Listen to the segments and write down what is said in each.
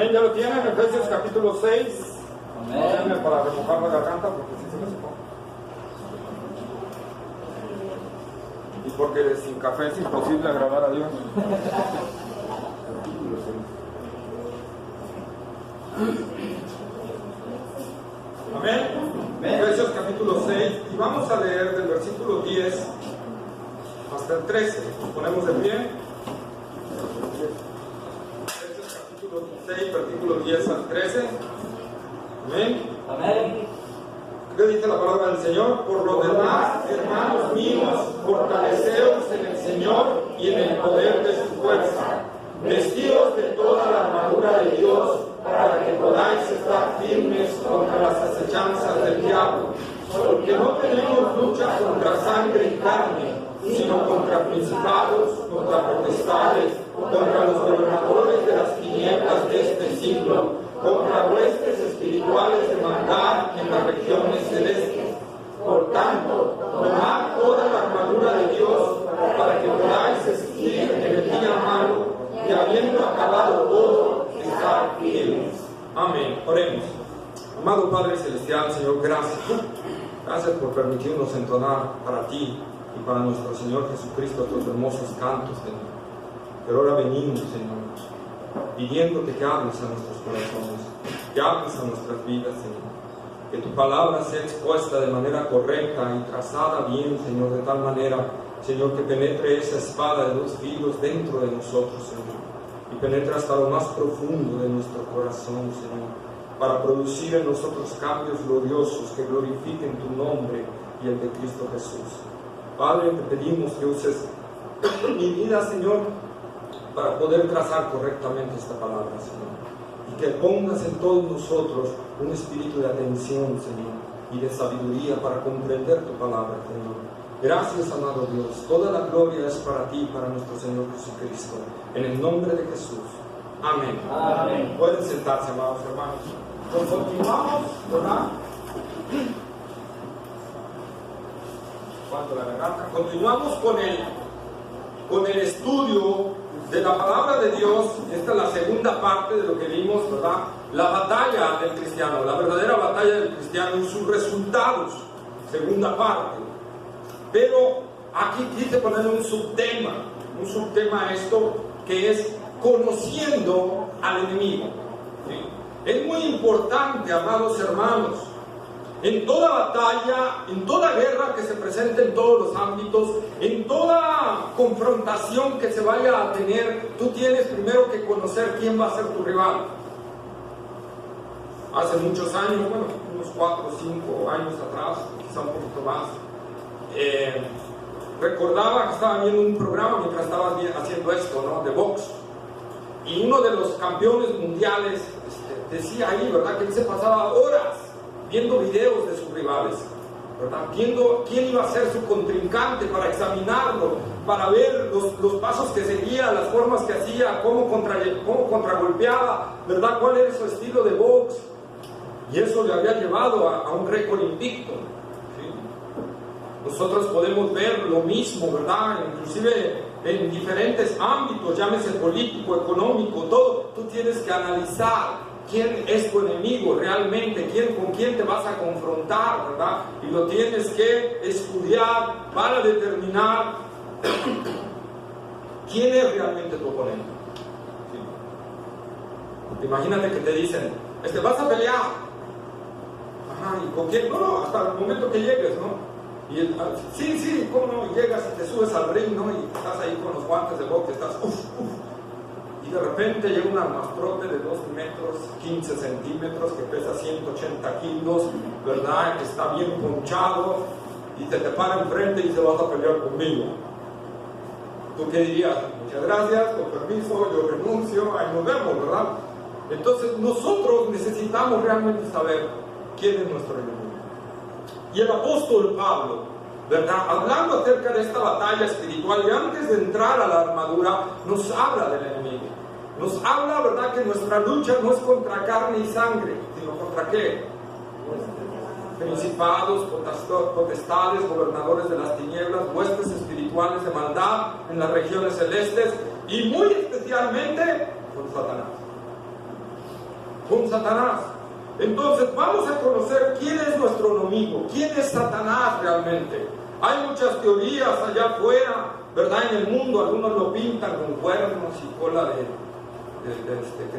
Amén, ya lo tienen, Efesios capítulo 6. Amén. Para remojar la garganta porque si se me secó. Y porque sin café es imposible agradar a Dios. Amén. Efesios capítulo 6. Y vamos a leer del versículo 10 hasta el 13. Nos ponemos de pie. Efesios capítulo 6, versículo 10 al 13. Amén. Amén. ¿Qué dice la palabra del Señor? Por lo demás, hermanos míos, fortaleceos en el Señor y en el poder de su fuerza, vestidos de toda la armadura de Dios, para que podáis estar firmes contra las acechanzas del diablo. Porque no tenemos lucha contra sangre y carne, sino contra principados, contra potestades, contra los gobernadores de las tinieblas de este siglo, contra huestes espirituales de maldad en las regiones celestes. Por tanto, tomad toda la armadura de Dios para que podáis resistir en el día malo y habiendo acabado todo, estar firmes. Amén. Oremos. Amado Padre Celestial, Señor, gracias. Gracias por permitirnos entonar para ti y para nuestro Señor Jesucristo estos hermosos cantos, Señor. Pero ahora venimos, Señor, pidiéndote que hables a nuestros corazones, que hables a nuestras vidas, Señor. Que tu palabra sea expuesta de manera correcta y trazada bien, Señor, de tal manera, Señor, que penetre esa espada de dos filos dentro de nosotros, Señor, y penetre hasta lo más profundo de nuestro corazón, Señor, para producir en nosotros cambios gloriosos que glorifiquen tu nombre y el de Cristo Jesús. Padre, te pedimos que uses mi vida, Señor, para poder trazar correctamente esta palabra, Señor, y que pongas en todos nosotros un espíritu de atención, Señor, y de sabiduría para comprender tu palabra, Señor. Gracias, amado Dios. Toda la gloria es para ti y para nuestro Señor Jesucristo. En el nombre de Jesús. Amén. Amén. Pueden sentarse, amados hermanos. Pues continuamos, ¿verdad? ¿Cuánto la garganta? Continuamos con el estudio de la palabra de Dios. Esta es la segunda parte de lo que vimos, ¿verdad? La batalla del cristiano, la verdadera batalla del cristiano y sus resultados. Segunda parte. Pero aquí quise ponerle un subtema a esto, que es conociendo al enemigo. ¿Sí? Es muy importante, amados hermanos, en toda batalla, en toda guerra que se presente en todos los ámbitos, en toda confrontación que se vaya a tener, tú tienes primero que conocer quién va a ser tu rival. Hace muchos años, bueno, unos 4 o 5 años atrás, quizá un poquito más, recordaba que estaba viendo un programa mientras estaba haciendo esto, ¿no?, de box, y uno de los campeones mundiales decía ahí, ¿verdad?, que él se pasaba horas viendo videos de sus rivales, ¿verdad?, viendo quién iba a ser su contrincante para examinarlo, para ver los pasos que seguía, las formas que hacía, cómo contragolpeaba, ¿verdad?, cuál era su estilo de box, y eso le había llevado a un récord invicto. Nosotros podemos ver lo mismo, ¿verdad? Inclusive en diferentes ámbitos, llámese político, económico, todo. Tú tienes que analizar quién es tu enemigo realmente, con quién te vas a confrontar, ¿verdad? Y lo tienes que estudiar para determinar quién es realmente tu oponente. ¿Sí? Imagínate que te dicen, vas a pelear. Ajá, ¿y con quién? No, hasta el momento que llegues, ¿no? Y sí, ¿cómo no? Llegas y te subes al ring, ¿no? Y estás ahí con los guantes de box, estás y de repente llega un armastrote de 2 metros, 15 centímetros, que pesa 180 kilos, ¿verdad? Que está bien ponchado, y te para enfrente y dice, vas a pelear conmigo. ¿Tú qué dirías? Muchas gracias, con permiso, yo renuncio, ahí nos vemos, ¿verdad? Entonces nosotros necesitamos realmente saber quién es nuestro enemigo. Y el apóstol Pablo, ¿verdad?, hablando acerca de esta batalla espiritual, y antes de entrar a la armadura, nos habla del enemigo. Nos habla, ¿verdad?, que nuestra lucha no es contra carne y sangre, sino contra ¿qué? Principados, potestades, gobernadores de las tinieblas, huestes espirituales de maldad en las regiones celestes, y muy especialmente con Satanás. con Satanás. Entonces vamos a conocer quién es nuestro enemigo, quién es Satanás realmente. Hay muchas teorías allá afuera, ¿verdad? En el mundo, algunos lo pintan con cuernos y cola que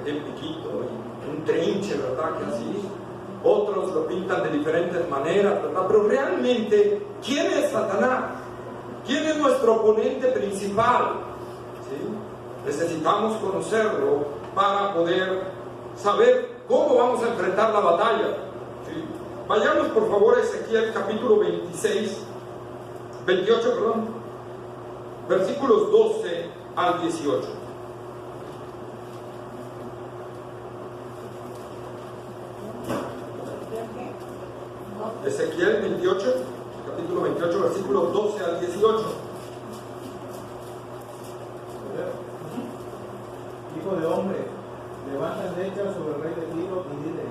tiene piquito y un trinche, ¿verdad? Que así. Otros lo pintan de diferentes maneras, ¿verdad? Pero realmente, ¿quién es Satanás? ¿Quién es nuestro oponente principal? ¿Sí? Necesitamos conocerlo para poder saber cómo vamos a enfrentar la batalla. ¿Sí? Vayamos por favor a Ezequiel capítulo 28, versículos 12 al 18. Ezequiel 28, capítulo 28, versículos 12 al 18. Hijo de hombre, levanta flecha sobre el rey de Tiro y dile: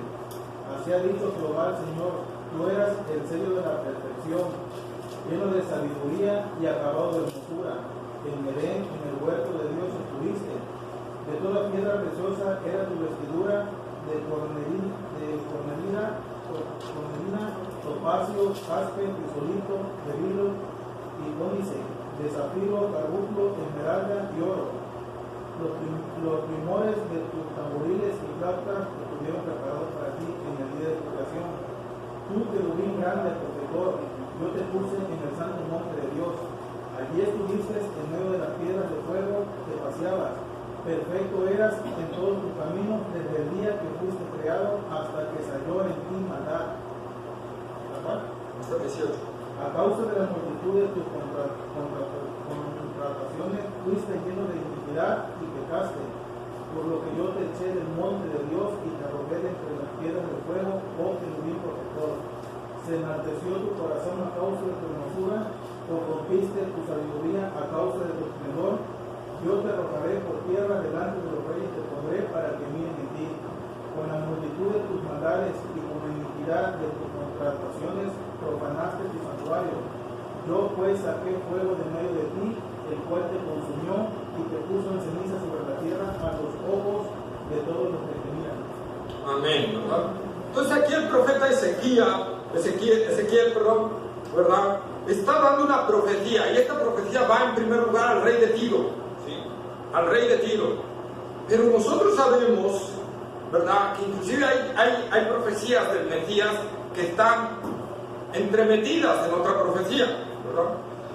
así ha dicho Jehová el Señor, tú eras el sello de la perfección, lleno de sabiduría y acabado de hermosura. En Edén, en el huerto de Dios estuviste. De toda piedra preciosa era tu vestidura, de cornelina, topacio, jaspe, crisolito, berilo y ónice, de zafiro, carbunclo, esmeralda y oro. Los primores de tus tamboriles y flautas estuvieron preparados para ti en el día de tu creación. Tú, querubín grande, protector, yo te puse en el santo monte de Dios. Allí estuviste en medio de las piedras de fuego, te paseabas. Perfecto eras en todos tus caminos desde el día que fuiste creado hasta que salió en ti maldad. A causa de la multitud de tus contrataciones fuiste lleno de iniquidad y pecaste, por lo que yo te eché del monte de Dios y te arrojé de entre las piedras del fuego, oh querubín protector. Se enalteció tu corazón a causa de tu hermosura, corrompiste tu sabiduría a causa de tu esplendor. Yo te arrojaré por tierra delante de los reyes, te pondré para que miren en ti. Con la multitud de tus maldades y con la iniquidad de tus contrataciones profanaste tu santuario. Yo pues saqué fuego de medio de ti, el cual te consumió y te puso en ceniza sobre la tierra a los ojos de todos los que te miran. Amén, ¿verdad? Entonces aquí el profeta Ezequiel, ¿verdad? Está dando una profecía, y esta profecía va en primer lugar al rey de Tiro, ¿sí? Al rey de Tiro. Pero nosotros sabemos, ¿verdad?, que inclusive hay profecías del Mesías que están entremetidas en otra profecía, ¿verdad?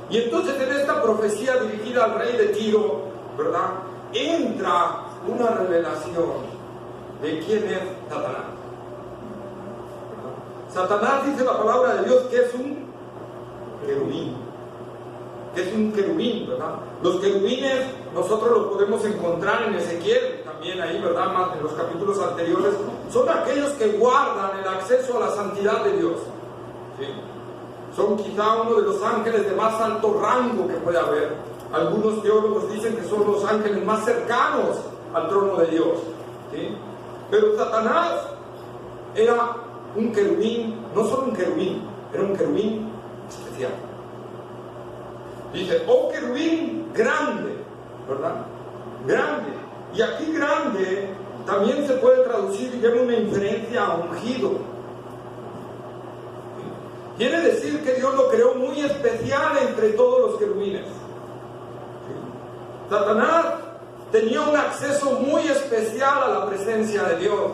Y entonces en esta profecía dirigida al rey de Tiro, ¿verdad?, entra una revelación de quién es Satanás. ¿Verdad? Satanás, dice la palabra de Dios, que es un querubín. Que es un querubín, ¿verdad? Los querubines nosotros los podemos encontrar en Ezequiel, también ahí, ¿verdad?, más en los capítulos anteriores. Son aquellos que guardan el acceso a la santidad de Dios. ¿Sí? Son quizá uno de los ángeles de más alto rango que puede haber. Algunos teólogos dicen que son los ángeles más cercanos al trono de Dios. ¿Sí? Pero Satanás era un querubín, no solo un querubín, era un querubín especial. Dice, oh querubín grande, ¿verdad? Grande. Y aquí grande también se puede traducir y lleva una inferencia a ungido. Quiere decir que Dios lo creó muy especial entre todos los querubines. ¿Sí? Satanás tenía un acceso muy especial a la presencia de Dios,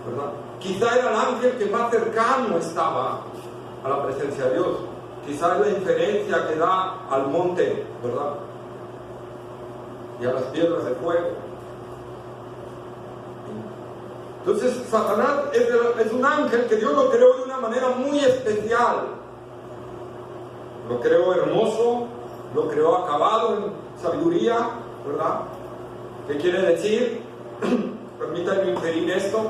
¿verdad? Quizá era el ángel que más cercano estaba a la presencia de Dios. Quizá es la inferencia que da al monte, ¿verdad?, y a las piedras de fuego. Entonces Satanás es un ángel que Dios lo creó de una manera muy especial. Lo creó hermoso, lo creó acabado en sabiduría, ¿verdad? ¿Qué quiere decir? Permítanme inferir esto,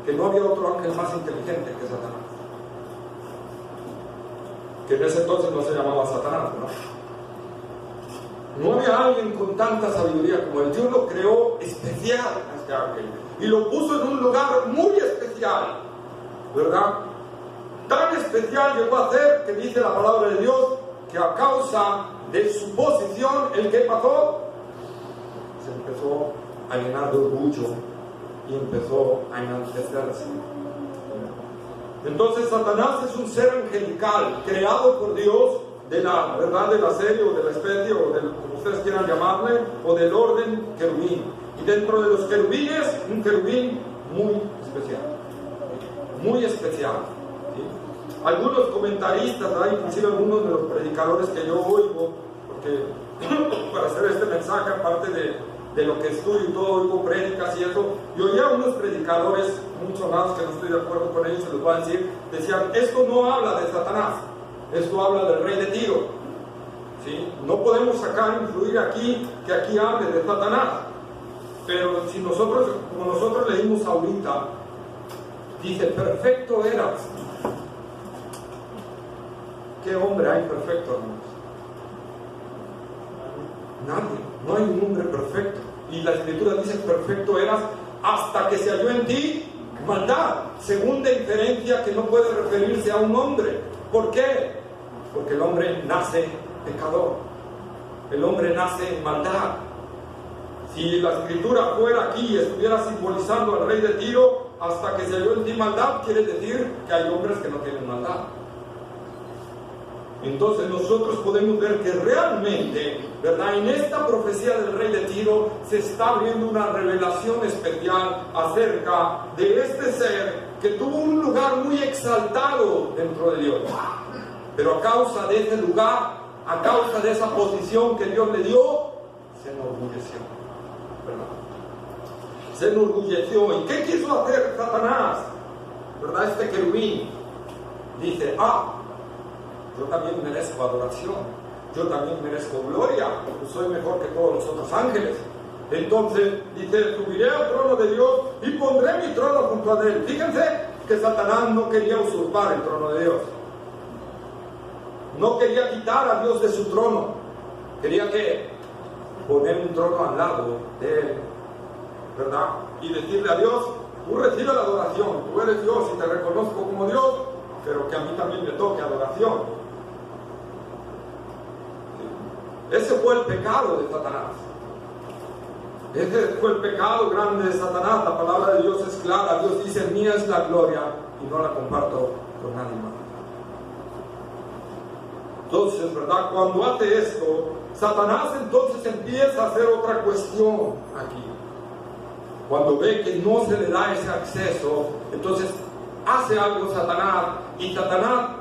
que no había otro ángel más inteligente que Satanás. Que en ese entonces no se llamaba Satanás, ¿no? No había alguien con tanta sabiduría como él. Dios lo creó especial a este ángel y lo puso en un lugar muy especial, ¿verdad? Tan especial llegó a ser que dice la palabra de Dios que a causa de su posición, ¿el qué pasó? Se empezó a llenar de orgullo y empezó a enaltecerse. Entonces Satanás es un ser angelical, creado por Dios de la verdad de la serie o de la especie o de como ustedes quieran llamarle, o del orden querubín. Y dentro de los querubines, un querubín muy especial. Muy especial. ¿Sí? Algunos comentaristas, ¿verdad? Inclusive algunos de los predicadores que yo oigo, porque para hacer este mensaje, aparte de lo que estudio y todo, oigo prédicas y eso, y oía unos predicadores, muchos más que no estoy de acuerdo con ellos, se los voy a decir, decían, esto no habla de Satanás, esto habla del rey de Tiro. ¿Sí? No podemos sacar, influir aquí, que aquí hable de Satanás. Pero si nosotros, como nosotros leímos ahorita, dice, perfecto eras. ¿Qué hombre hay perfecto, hermanos? Nadie, no hay un hombre perfecto. Y la Escritura dice, perfecto eras hasta que se halló en ti maldad. Segunda inferencia que no puede referirse a un hombre. ¿Por qué? Porque el hombre nace pecador. El hombre nace en maldad. Si la Escritura fuera aquí y estuviera simbolizando al rey de Tiro, hasta que se halló en ti maldad, quiere decir que hay hombres que no tienen maldad. Entonces nosotros podemos ver que realmente, ¿verdad? En esta profecía del rey de Tiro se está abriendo una revelación especial acerca de este ser que tuvo un lugar muy exaltado dentro de Dios. Pero a causa de ese lugar, a causa de esa posición que Dios le dio, se enorgulleció, ¿verdad? Se enorgulleció. ¿Y qué quiso hacer Satanás? ¿Verdad? Este querubín dice, yo también merezco adoración, yo también merezco gloria, porque soy mejor que todos los otros ángeles. Entonces dice, subiré al trono de Dios y pondré mi trono junto a él. Fíjense que Satanás no quería usurpar el trono de Dios. No quería quitar a Dios de su trono. Quería que poner un trono al lado de él, ¿verdad? Y decirle a Dios, tú recibe la adoración, tú eres Dios y te reconozco como Dios, pero que a mí también me toque adoración. Ese fue el pecado de Satanás. Ese fue el pecado grande de Satanás. La palabra de Dios es clara. Dios dice, mía es la gloria y no la comparto con nadie más. Entonces, ¿verdad? Cuando hace esto, Satanás entonces empieza a hacer otra cuestión aquí. Cuando ve que no se le da ese acceso, entonces hace algo Satanás. Y Satanás,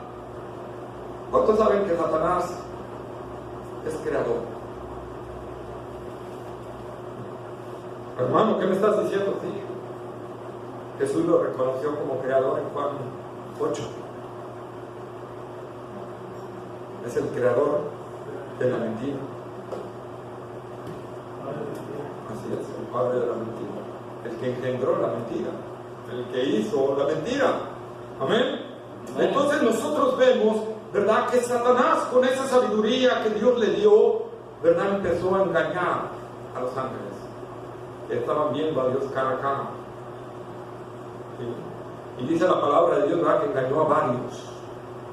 ¿cuántos saben que Satanás es creador? Hermano, ¿qué me estás diciendo? Sí. Jesús lo reconoció como creador en Juan 8. Es el creador de la mentira. Así es, el padre de la mentira. El que engendró la mentira. El que hizo la mentira. Amén. Entonces nosotros vemos, ¿verdad? Que Satanás, con esa sabiduría que Dios le dio, ¿verdad? Empezó a engañar a los ángeles. Estaban viendo a Dios cara a cara. ¿Sí? Y dice la palabra de Dios, ¿verdad? Que engañó a varios.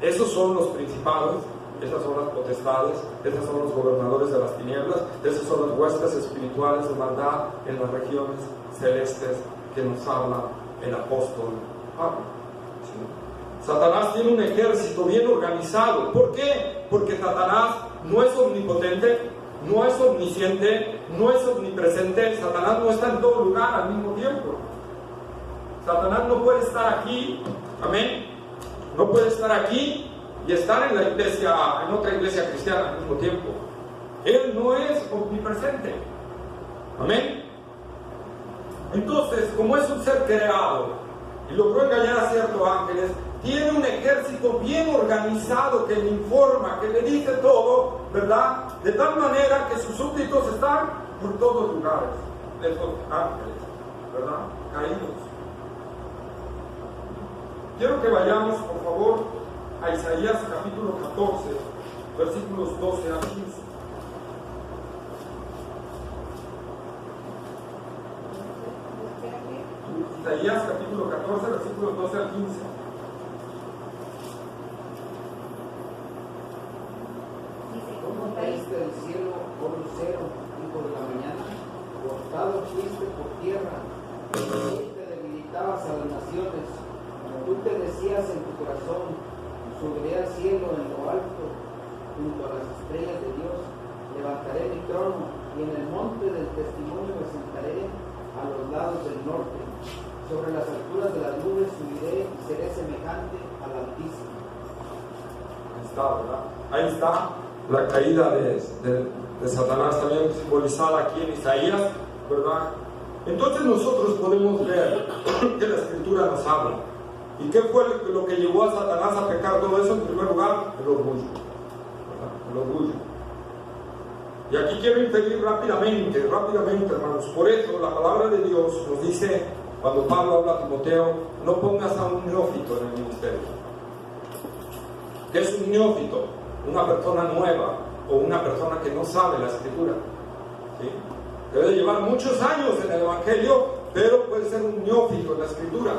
Esos son los principados, esas son las potestades, esos son los gobernadores de las tinieblas, esas son las huestes espirituales de maldad en las regiones celestes que nos habla el apóstol Pablo. ¿Sí? Satanás tiene un ejército bien organizado. ¿Por qué? Porque Satanás no es omnipotente, no es omnisciente, no es omnipresente. Satanás no está en todo lugar al mismo tiempo. Satanás no puede estar aquí, amén, no puede estar aquí y estar en la iglesia, en otra iglesia cristiana al mismo tiempo. Él no es omnipresente, amén. Entonces, como es un ser creado y logró engañar a ciertos ángeles, tiene un ejército bien organizado que le informa, que le dice todo, ¿verdad? De tal manera que sus súbditos están por todos lugares, esos ángeles, ¿verdad? Caídos. Quiero que vayamos, por favor, a Isaías capítulo 14, versículos 12 al 15. Isaías capítulo 14, versículos 12 al 15. Como caíste del cielo por lucero y por la mañana, por azotado fuiste por tierra, y te debilitabas a las naciones. Tú te decías en tu corazón, subiré al cielo en lo alto, junto a las estrellas de Dios, levantaré mi trono, y en el monte del testimonio me sentaré a los lados del norte. Sobre las alturas de las nubes subiré y seré semejante al Altísimo. Ahí está, ¿verdad? Ahí está la caída de Satanás, también simbolizada aquí en Isaías, ¿verdad? Entonces nosotros podemos ver que la Escritura nos habla. ¿Y qué fue lo que llevó a Satanás a pecar todo eso? En primer lugar, el orgullo, ¿verdad? El orgullo. Y aquí quiero inferir rápidamente, hermanos. Por eso la palabra de Dios nos dice, cuando Pablo habla a Timoteo, no pongas a un neófito en el ministerio. ¿Qué es un neófito? Una persona nueva o una persona que no sabe la Escritura, ¿sí? Debe llevar muchos años en el Evangelio, pero puede ser un neófito en la Escritura,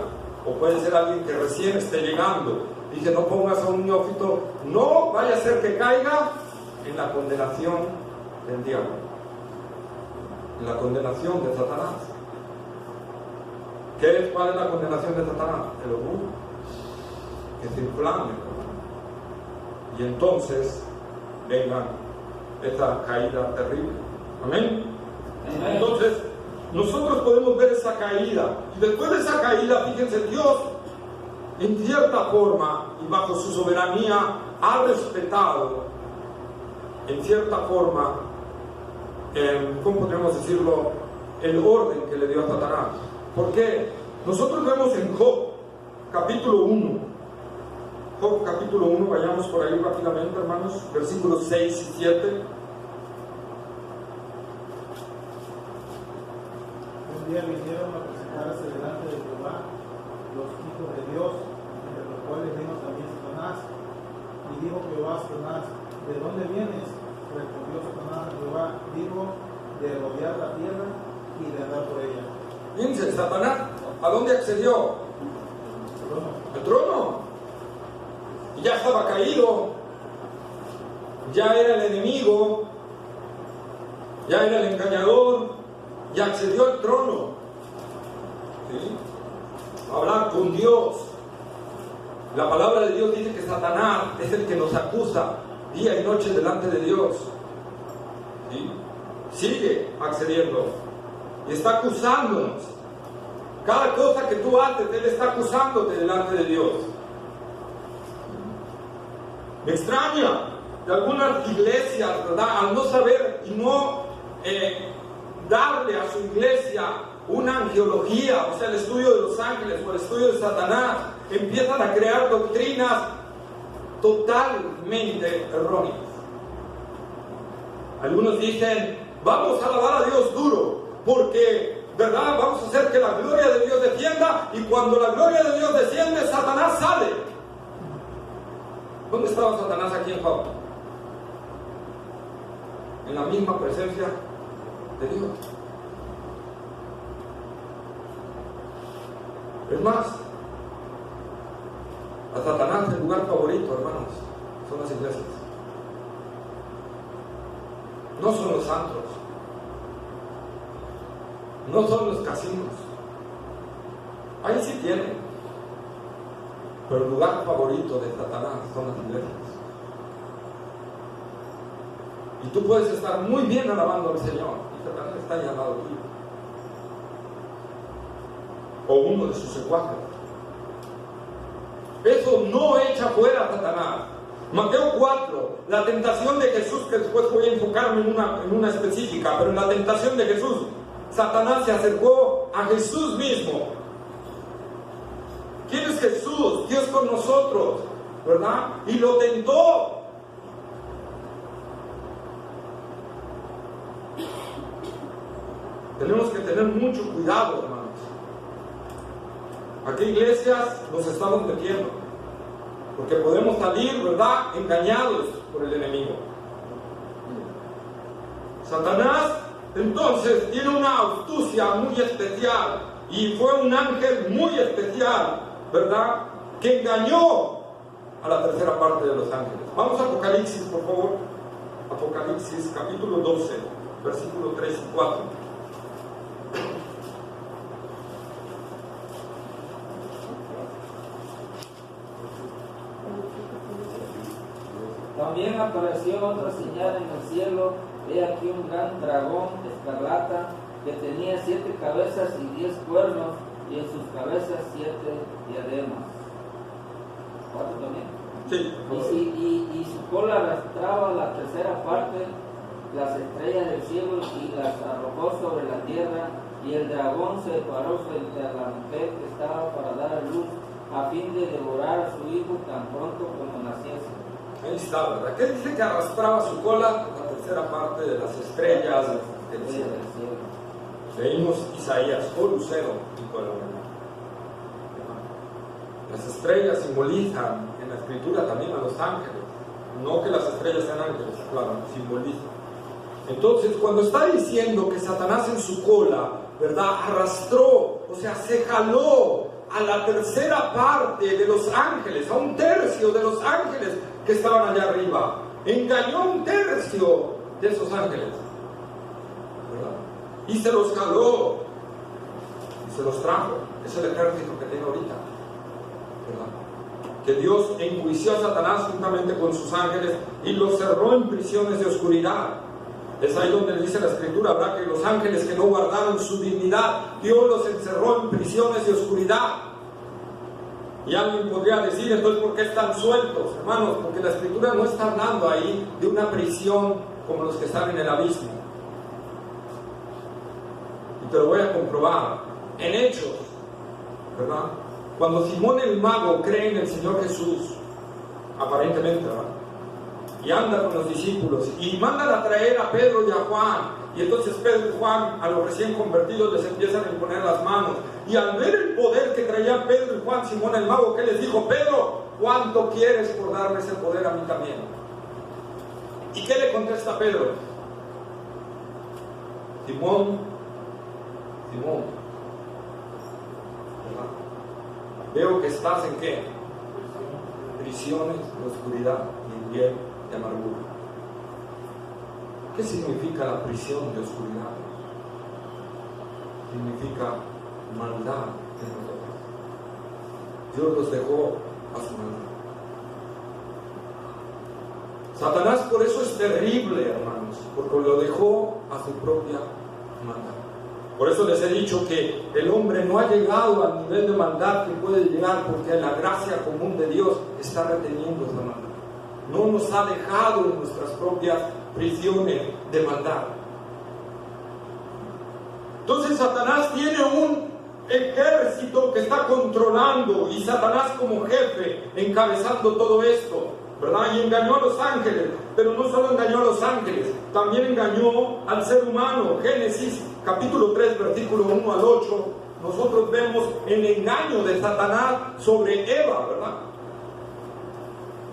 o puede ser alguien que recién esté llegando. Dice, no pongas a un neófito, no vaya a ser que caiga en la condenación del diablo, en la condenación de Satanás. ¿Cuál es la condenación de Satanás? El orgullo, que se inflame, y entonces venga esta caída terrible. Amén. Entonces nosotros podemos ver esa caída, y después de esa caída, fíjense, Dios en cierta forma y bajo su soberanía ha respetado en cierta forma, ¿cómo podríamos decirlo?, el orden que le dio a Satanás. ¿Por qué? Nosotros vemos en Job capítulo 1, Job capítulo 1, vayamos por ahí rápidamente, hermanos, versículos 6 y 7. Un día vinieron a presentarse delante de Jehová los hijos de Dios, entre los cuales vino también Satanás. Y dijo Jehová a Satanás, ¿de dónde vienes? Respondió Satanás a Jehová, dijo, de rodear la tierra y de andar por ella. Fíjense, Satanás, ¿a dónde accedió? Al trono. Y ya estaba caído, ya era el enemigo, ya era el engañador, ya accedió al trono, ¿sí? Hablar con Dios. La palabra de Dios dice que Satanás es el que nos acusa día y noche delante de Dios, ¿sí? Sigue accediendo y está acusándonos. Cada cosa que tú haces, Él está acusándote delante de Dios. Me extraña de algunas iglesias, ¿verdad?, al no saber y no darle a su iglesia una angelología, o sea, el estudio de los ángeles o el estudio de Satanás, empiezan a crear doctrinas totalmente erróneas. Algunos dicen, vamos a alabar a Dios duro, porque, ¿verdad?, vamos a hacer que la gloria de Dios descienda, y cuando la gloria de Dios desciende, Satanás sale. ¿Dónde estaba Satanás aquí en Job? En la misma presencia de Dios. Es más, a Satanás el lugar favorito, hermanos, son las iglesias. No son los antros, no son los casinos. Ahí sí tienen. Pero el lugar favorito de Satanás son las iglesias. Y tú puedes estar muy bien alabando al Señor, y Satanás está ahí al lado tuyo, o uno de sus secuaces. Eso no echa fuera a Satanás. Mateo 4, la tentación de Jesús, que después voy a enfocarme en una específica, pero en la tentación de Jesús, Satanás se acercó a Jesús mismo. ¿Quién es Jesús? Dios con nosotros, ¿verdad? Y lo tentó. Tenemos que tener mucho cuidado, hermanos. ¿A qué iglesias nos estamos metiendo? Porque podemos salir, ¿verdad?, engañados por el enemigo. Satanás, entonces, tiene una astucia muy especial, y fue un ángel muy especial, ¿verdad?, que engañó a la tercera parte de los ángeles. Vamos a Apocalipsis, por favor. Apocalipsis, capítulo 12, versículos 3 y 4. También apareció otra señal en el cielo. He aquí un gran dragón escarlata que tenía 7 cabezas y 10 cuernos, y en sus cabezas 7 diademas. 4 también. Sí. Y su cola arrastraba la tercera parte, las estrellas del cielo, y las arrojó sobre la tierra. Y el dragón se paró frente a la mujer que estaba para dar a luz, a fin de devorar a su hijo tan pronto como naciese. Ahí está, ¿verdad? ¿Qué dice que arrastraba su cola? La tercera parte de las estrellas del cielo. Leímos Isaías, o lucero, dijo el hombre. Las estrellas simbolizan en la escritura también a los ángeles. No que las estrellas sean ángeles, claro, simbolizan. Entonces, cuando está diciendo que Satanás en su cola, ¿verdad?, arrastró, o sea, se jaló a la tercera parte de los ángeles, a un tercio de los ángeles que estaban allá arriba. Engañó a un tercio de esos ángeles, ¿verdad? Y se los jaló, y se los trajo. Es el ejército que tiene ahorita, ¿verdad? Que Dios enjuició a Satanás juntamente con sus ángeles y los cerró en prisiones de oscuridad. Es ahí donde dice la escritura, ¿verdad?, que los ángeles que no guardaron su dignidad, Dios los encerró en prisiones de oscuridad. Y alguien podría decir, entonces, ¿por qué están sueltos? Hermanos, porque la escritura no está hablando ahí de una prisión como los que están en el abismo. Y te lo voy a comprobar en Hechos, ¿verdad? Cuando Simón el mago cree en el Señor Jesús, aparentemente, ¿verdad?, y anda con los discípulos y mandan a traer a Pedro y a Juan, y entonces Pedro y Juan a los recién convertidos les empiezan a imponer las manos, y al ver el poder que traían Pedro y Juan, Simón el mago, ¿qué les dijo? Pedro, ¿cuánto quieres por darme ese poder a mí también? ¿Y qué le contesta Pedro? Simón, ¿verdad?, veo que estás en ¿qué? Prisiones de oscuridad y en hiel de amargura. ¿Qué significa la prisión de oscuridad? Significa maldad en nosotros. Dios los dejó a su maldad. Satanás por eso es terrible, hermanos, porque lo dejó a su propia maldad. Por eso les he dicho que el hombre no ha llegado al nivel de maldad que puede llegar, porque la gracia común de Dios está reteniendo esa maldad. No nos ha dejado en nuestras propias prisiones de maldad. Entonces Satanás tiene un ejército que está controlando, y Satanás como jefe encabezando todo esto, ¿verdad? Y engañó a los ángeles, pero no solo engañó a los ángeles, también engañó al ser humano. Génesis capítulo 3, versículo 1 al 8, nosotros vemos el engaño de Satanás sobre Eva, ¿verdad?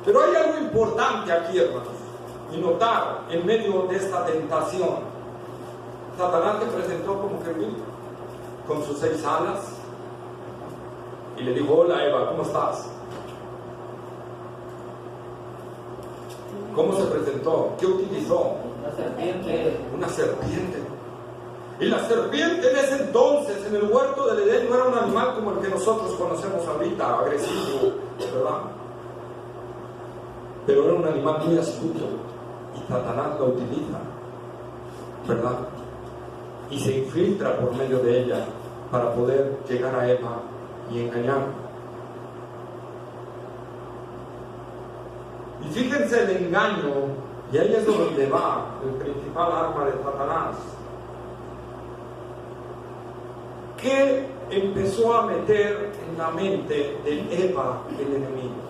Pero hay algo importante aquí, hermanos, y notar en medio de esta tentación. Satanás te presentó como querubín, con sus 6 alas, y le dijo: hola Eva, ¿cómo estás? ¿Cómo se presentó? ¿Qué utilizó? Una serpiente. Una serpiente. Y la serpiente en ese entonces, en el huerto del Edén, no era un animal como el que nosotros conocemos ahorita, agresivo, ¿verdad? Pero era un animal muy astuto, y Satanás lo utiliza, ¿verdad? Y se infiltra por medio de ella para poder llegar a Eva y engañar. Y fíjense el engaño, y ahí es donde va el principal arma de Satanás, que empezó a meter en la mente de Eva el enemigo.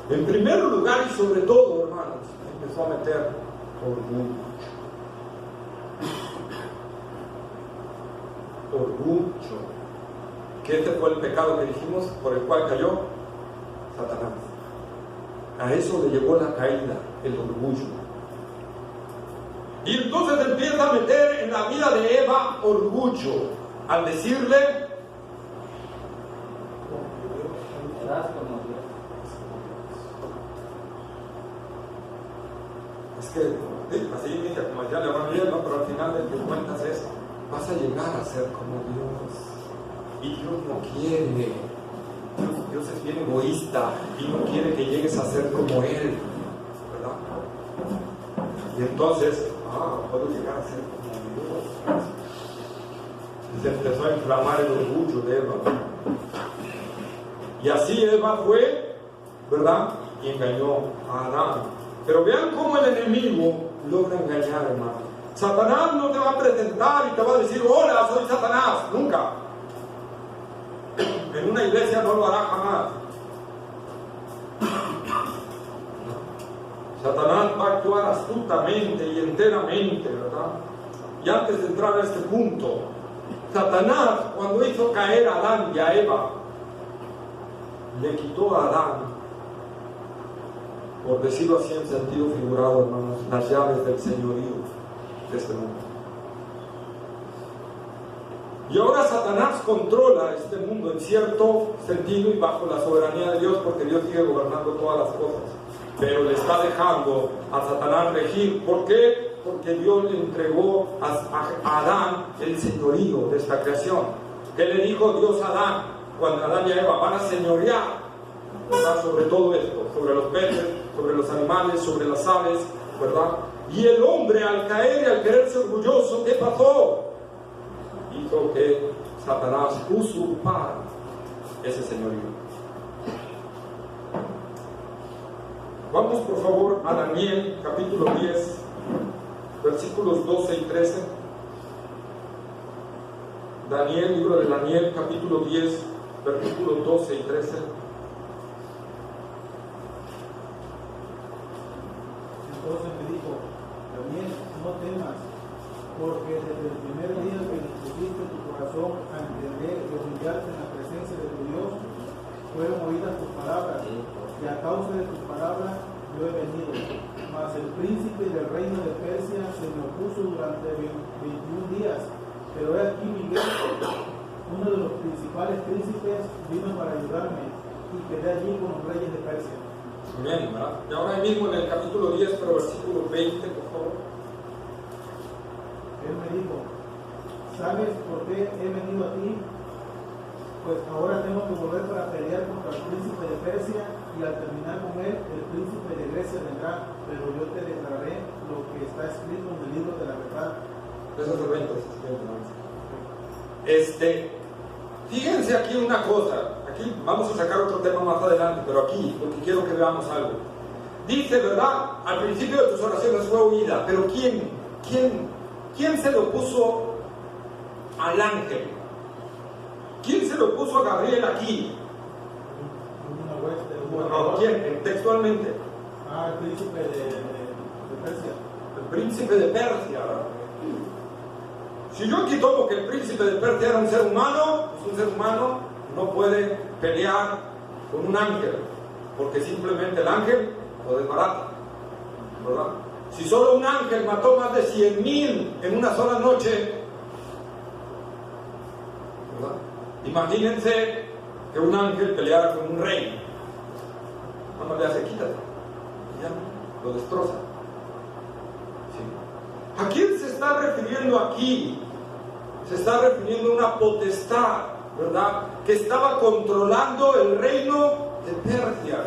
En primer lugar y sobre todo, hermanos, empezó a meter orgullo. Orgullo. Que este fue el pecado que dijimos, por el cual cayó Satanás. A eso le llevó la caída, el orgullo. Y entonces empieza a meter en la vida de Eva orgullo, al decirle: Serás como Dios. Es que, así dice, como ya le va bien, ¿no? Pero al final de cuentas es: vas a llegar a ser como Dios. Y Dios no quiere. Dios Dios es bien egoísta y no quiere que llegues a ser como Él, ¿verdad? Y entonces, puedo llegar a ser como Dios. Y se empezó a inflamar el orgullo de Eva. Y así Eva fue, ¿verdad? Y engañó a Adán. Pero vean cómo el enemigo logra engañar, hermano. Satanás no te va a presentar y te va a decir, hola, soy Satanás. Nunca. En una iglesia no lo hará jamás. Satanás va a actuar astutamente y enteramente, ¿verdad? Y antes de entrar a este punto, Satanás, cuando hizo caer a Adán y a Eva, le quitó a Adán, por decirlo así en sentido figurado, hermanos, las llaves del señorío de este mundo. Y ahora Satanás controla este mundo en cierto sentido y bajo la soberanía de Dios, porque Dios sigue gobernando todas las cosas. Pero le está dejando a Satanás regir. ¿Por qué? Porque Dios le entregó a Adán el señorío de esta creación. ¿Qué le dijo Dios a Adán? Cuando Adán y Eva van a señorear, ¿verdad? Sobre todo esto, sobre los peces, sobre los animales, sobre las aves, ¿verdad? Y el hombre, al caer y al quererse orgulloso, ¿qué pasó? Hizo que Satanás usurpara ese señorío. Vamos por favor a Daniel capítulo 10, versículos 12 y 13. Daniel, libro de Daniel capítulo 10, versículos 12 y 13. Entonces me dijo, Daniel, no temas, porque desde el primer día que dispusiste tu corazón a entender y humillarte en la presencia de tu Dios, fueron oídas tus palabras, y a causa de tus palabras yo he venido. Mas el príncipe del reino de Persia se me opuso durante 21 días, pero he aquí Miguel, uno de los principales príncipes, vino para ayudarme, y quedé allí con los reyes de Persia. Bien, ¿verdad? Y ahora mismo en el capítulo 10, pero versículo 20, por favor. Él me dijo, ¿sabes por qué he venido a ti? Pues ahora tengo que volver para pelear contra el príncipe de Persia, y al terminar con él, el príncipe de Grecia vendrá, pero yo te declararé lo que está escrito en el libro de la verdad. Esos eventos, fíjense aquí una cosa. Aquí vamos a sacar otro tema más adelante, pero aquí, porque quiero que veamos algo. Dice, ¿verdad? Al principio de tus oraciones fue oída, pero ¿quién se lo puso al ángel? ¿Quién se lo puso a Gabriel aquí? No, ¿quién? Textualmente. El príncipe de Persia. El príncipe de Persia, ¿verdad? Si yo aquí tomo que el príncipe de Persia era un ser humano, pues un ser humano no puede pelear con un ángel, porque simplemente el ángel lo desbarata, ¿verdad? Si solo un ángel mató más de 100,000 en una sola noche, ¿verdad? Imagínense que un ángel peleara con un rey. Cuando le hace, quítate, y ya lo destroza. ¿Sí? ¿A quién se está refiriendo aquí? Se está refiriendo a una potestad, ¿verdad? Que estaba controlando el reino de Persia.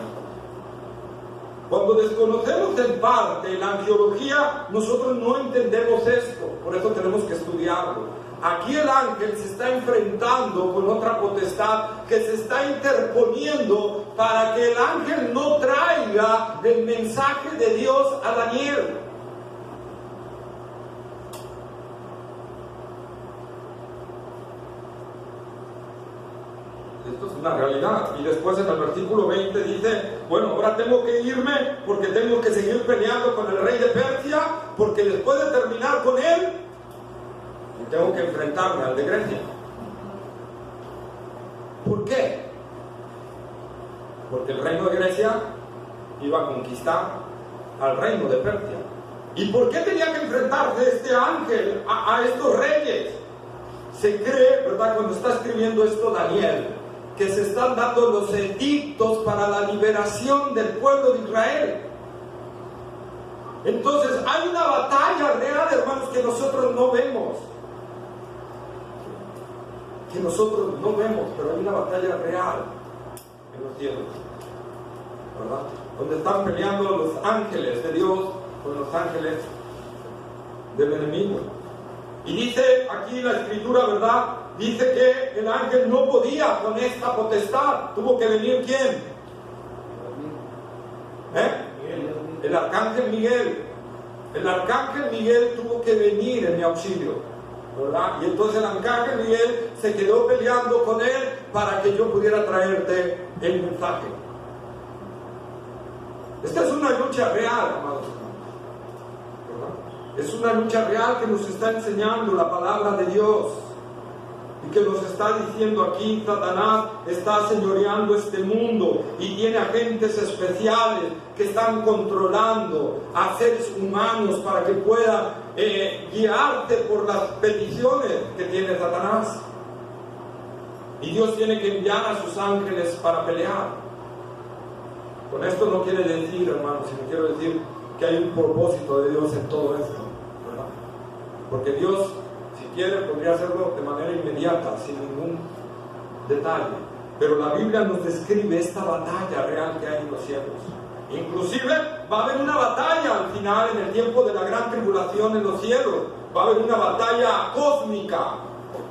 Cuando desconocemos en parte la angiología, nosotros no entendemos esto, por eso tenemos que estudiarlo. Aquí el ángel se está enfrentando con otra potestad que se está interponiendo para que el ángel no traiga el mensaje de Dios a Daniel. Esto es una realidad. Y después en el versículo 20 dice, bueno, ahora tengo que irme porque tengo que seguir peleando con el rey de Persia, porque después de terminar con él, tengo que enfrentarme al de Grecia. ¿Por qué? Porque el reino de Grecia iba a conquistar al reino de Persia. ¿Y por qué tenía que enfrentarse este ángel a estos reyes? Se cree, ¿verdad?, cuando está escribiendo esto Daniel, que se están dando los edictos para la liberación del pueblo de Israel. Entonces hay una batalla real, hermanos, que nosotros no vemos. Pero hay una batalla real en los cielos, ¿verdad? Donde están peleando los ángeles de Dios con los ángeles del enemigo. Y dice aquí la escritura, ¿verdad? Dice que el ángel no podía con esta potestad. ¿Tuvo que venir quién? El arcángel Miguel. El arcángel Miguel tuvo que venir en mi auxilio, ¿verdad? Y entonces el arcángel Miguel se quedó peleando con él para que yo pudiera traerte el mensaje. Esta es una lucha real, amados hermanos, ¿verdad? Es una lucha real que nos está enseñando la palabra de Dios. Y que nos está diciendo aquí, Satanás está señoreando este mundo y tiene agentes especiales que están controlando a seres humanos para que puedan guiarte por las peticiones que tiene Satanás. Y Dios tiene que enviar a sus ángeles para pelear. Con esto no quiere decir, hermanos, sino quiero decir que hay un propósito de Dios en todo esto, ¿verdad? Porque Dios, si quiere, podría hacerlo de manera inmediata, sin ningún detalle. Pero la Biblia nos describe esta batalla real que hay en los cielos. Inclusive va a haber una batalla al final, en el tiempo de la gran tribulación en los cielos. Va a haber una batalla cósmica,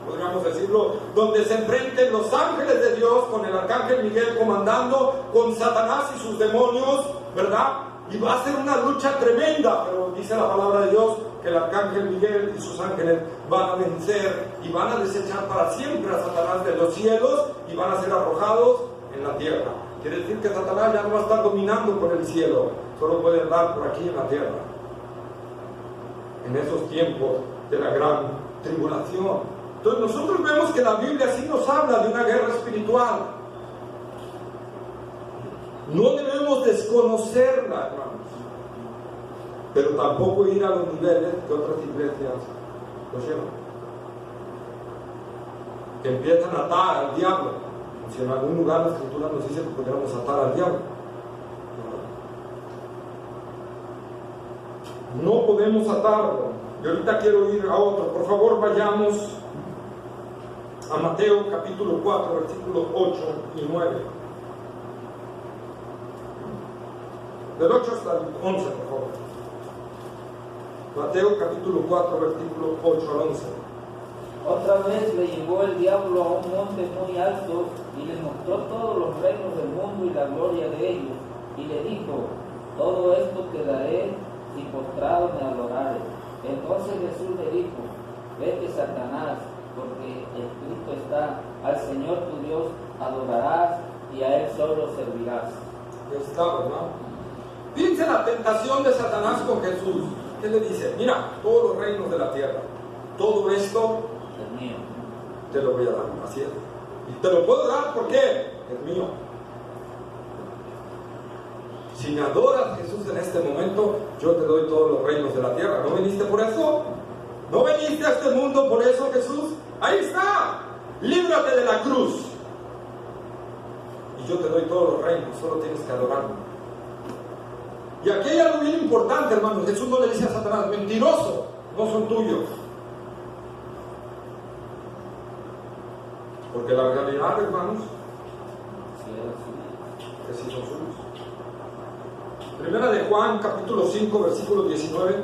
podríamos decirlo, donde se enfrenten los ángeles de Dios con el arcángel Miguel comandando, con Satanás y sus demonios, ¿verdad? Y va a ser una lucha tremenda, pero dice la palabra de Dios que el arcángel Miguel y sus ángeles van a vencer y van a desechar para siempre a Satanás de los cielos y van a ser arrojados en la tierra. Quiere decir que Satanás ya no va a estar dominando por el cielo, solo puede andar por aquí en la tierra, en esos tiempos de la gran tribulación. Entonces nosotros vemos que la Biblia sí nos habla de una guerra espiritual. No debemos desconocerla, hermanos, pero tampoco ir a los niveles que otras iglesias lo llevan, que empiezan a atar al diablo. Si en algún lugar la escritura nos dice que pudiéramos atar al diablo, no podemos atarlo. Y ahorita quiero ir a otro. Por favor, vayamos a Mateo capítulo 4, versículos 8 y 9. Del 8 hasta el 11, por favor. Mateo capítulo 4, versículos 8 al 11. Otra vez le llevó el diablo a un monte muy alto y le mostró todos los reinos del mundo y la gloria de ellos. Y le dijo: todo esto te daré si postrado me adorares. Entonces Jesús le dijo: vete, Satanás, porque escrito está: al Señor tu Dios adorarás y a Él solo servirás. Está, ¿verdad? Fíjense la tentación de Satanás con Jesús. ¿Qué le dice? Mira, todos los reinos de la tierra, todo esto Es mío. te lo voy a dar, así es. Y te lo puedo dar, ¿por qué? Es mío. Si me adoras, Jesús, en este momento, yo te doy todos los reinos de la tierra. ¿No viniste por eso? ¿No viniste a este mundo por eso, Jesús? Ahí está. Líbrate de la cruz. Y yo te doy todos los reinos, solo tienes que adorarme. Y aquí hay algo bien importante, hermanos. Jesús no le dice a Satanás: mentiroso, no son tuyos. Porque la realidad, hermanos, que sí son suyos. Primera de Juan, capítulo 5, versículo 19.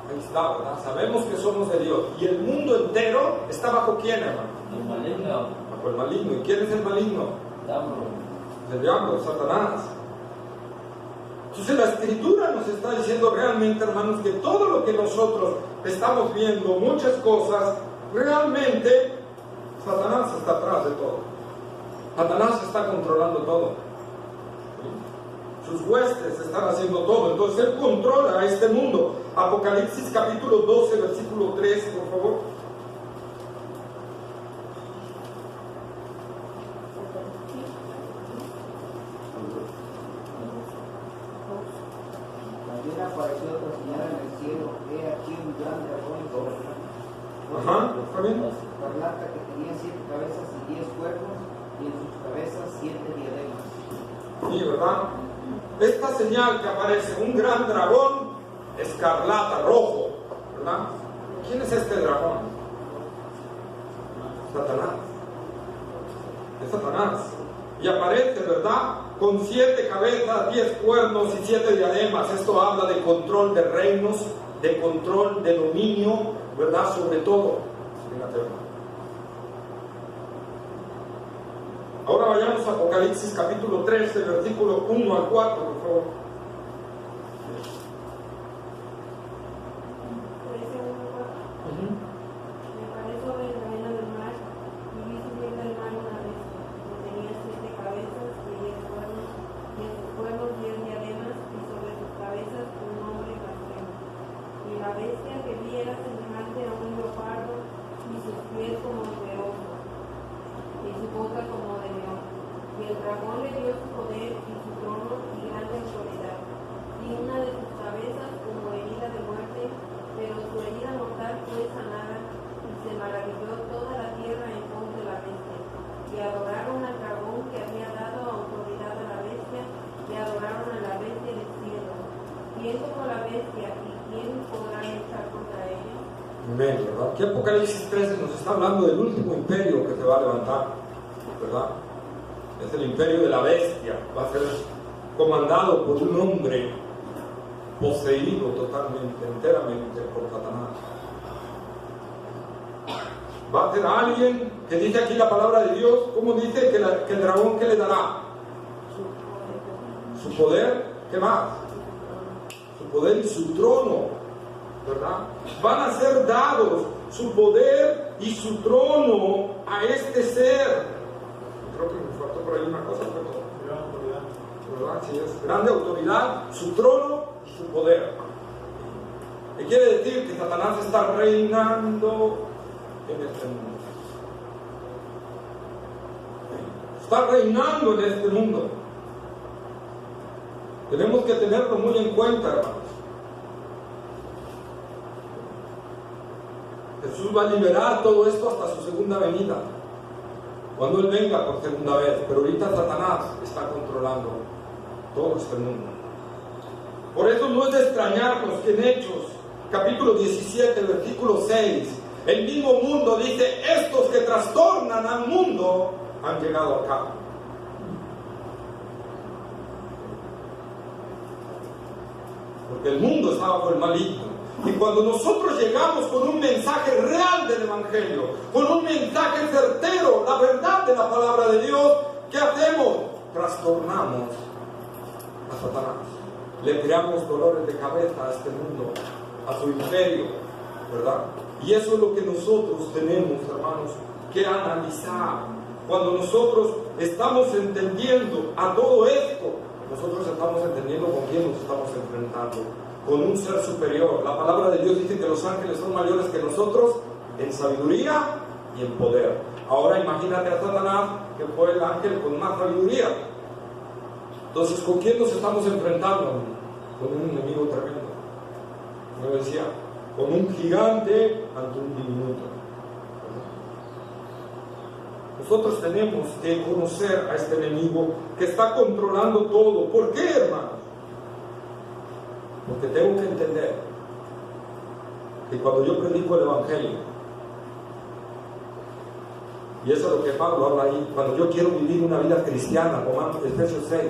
Ahí está, ¿verdad? Sabemos que somos de Dios. Y el mundo entero está bajo quién, hermano? El maligno. Bajo el maligno. ¿Y quién es el maligno? Diablo. El diablo, Satanás. Entonces la escritura nos está diciendo realmente, hermanos, que todo lo que nosotros estamos viendo, muchas cosas, realmente Satanás está atrás de todo. Satanás está controlando todo. Sus huestes están haciendo todo. Entonces él controla a este mundo. Apocalipsis capítulo 12, versículo 3, por favor. También apareció otra señal en el cielo: he aquí un gran dragón Ajá, ¿está bien? parlante plata que tenía 7 cabezas y 10 cuernos, y en sus cabezas 7 diademas. Sí, ¿verdad? Esta señal que aparece, un gran dragón escarlata, rojo, ¿verdad? ¿Quién es este dragón? Satanás. Es Satanás. Y aparece, ¿verdad? Con 7 cabezas, 10 cuernos y 7 diademas. Esto habla de control de reinos, de control de dominio, ¿verdad? Sobre todo. Fíjate, hermano. Ahora vayamos a Apocalipsis capítulo 13, versículo 1 al 4, por favor. Me paré sobre el reino del mar y vi subir del mar una bestia que tenía 7 cabezas y 10 cuernos, y en sus cuernos 10 diademas, y sobre sus cabezas un nombre blasfemo. Y la bestia que vi era semejante a un leopardo, y sus pies como de oso, y su boca como de león. Y el dragón le dio su poder y su trono y grande autoridad. Y una de sus cabezas como herida de muerte, pero su herida mortal fue sanada, y se maravilló toda la tierra en pos de la bestia. Y adoraron al dragón que había dado autoridad a la bestia, y adoraron a la bestia del cielo. ¿Quién como la bestia y quién podrá luchar contra ella? Amén, ¿verdad? Aquí Apocalipsis 13 nos está hablando del último imperio que se va a levantar, ¿verdad? Es el imperio de la bestia. Va a ser comandado por un hombre poseído totalmente, enteramente por Satanás. Va a ser alguien que dice aquí la palabra de Dios, ¿cómo dice que el dragón qué le dará? Su poder, ¿qué más? Su poder y su trono, ¿verdad? Van a ser dados su poder y su trono a este ser. Creo que me faltó por ahí una cosa, ¿verdad? Sí, es grande autoridad, su trono y su poder. ¿Qué quiere decir? Que Satanás está reinando en este mundo. Está reinando en este mundo. Tenemos que tenerlo muy en cuenta, hermanos. Jesús va a liberar todo esto hasta su segunda venida, cuando Él venga por segunda vez. Pero ahorita Satanás está controlando todo este mundo. Por eso no es de extrañarnos que en Hechos capítulo 17 versículo 6 el mismo mundo dice: estos que trastornan al mundo han llegado acá. Porque el mundo está bajo el maligno. Y cuando nosotros llegamos con un mensaje real del Evangelio, con un mensaje certero, la verdad de la palabra de Dios, ¿qué hacemos? Trastornamos a Satanás. Le creamos dolores de cabeza a este mundo, a su imperio, ¿verdad? Y eso es lo que nosotros tenemos, hermanos, que analizar. Cuando nosotros estamos entendiendo a todo esto, nosotros estamos entendiendo con quién nos estamos enfrentando. Con un ser superior. La palabra de Dios dice que los ángeles son mayores que nosotros en sabiduría y en poder. Ahora imagínate a Satanás, que fue el ángel con más sabiduría. Entonces, ¿con quién nos estamos enfrentando? Con un enemigo tremendo. Como decía, con un gigante ante un diminuto. Nosotros tenemos que conocer a este enemigo que está controlando todo. ¿Por qué, hermanos? Porque tengo que entender que cuando yo predico el Evangelio, y eso es lo que Pablo habla ahí, cuando yo quiero vivir una vida cristiana, como Efesios 6,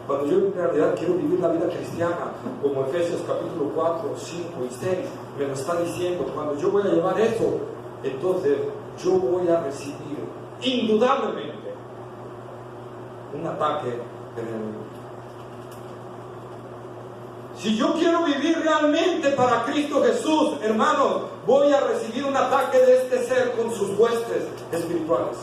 cuando yo en realidad quiero vivir la vida cristiana, como Efesios capítulo 4, 5 y 6, me lo está diciendo, cuando yo voy a llevar eso, entonces yo voy a recibir indudablemente un ataque del enemigo. Si yo quiero vivir realmente para Cristo Jesús, hermanos, voy a recibir un ataque de este ser con sus huestes espirituales.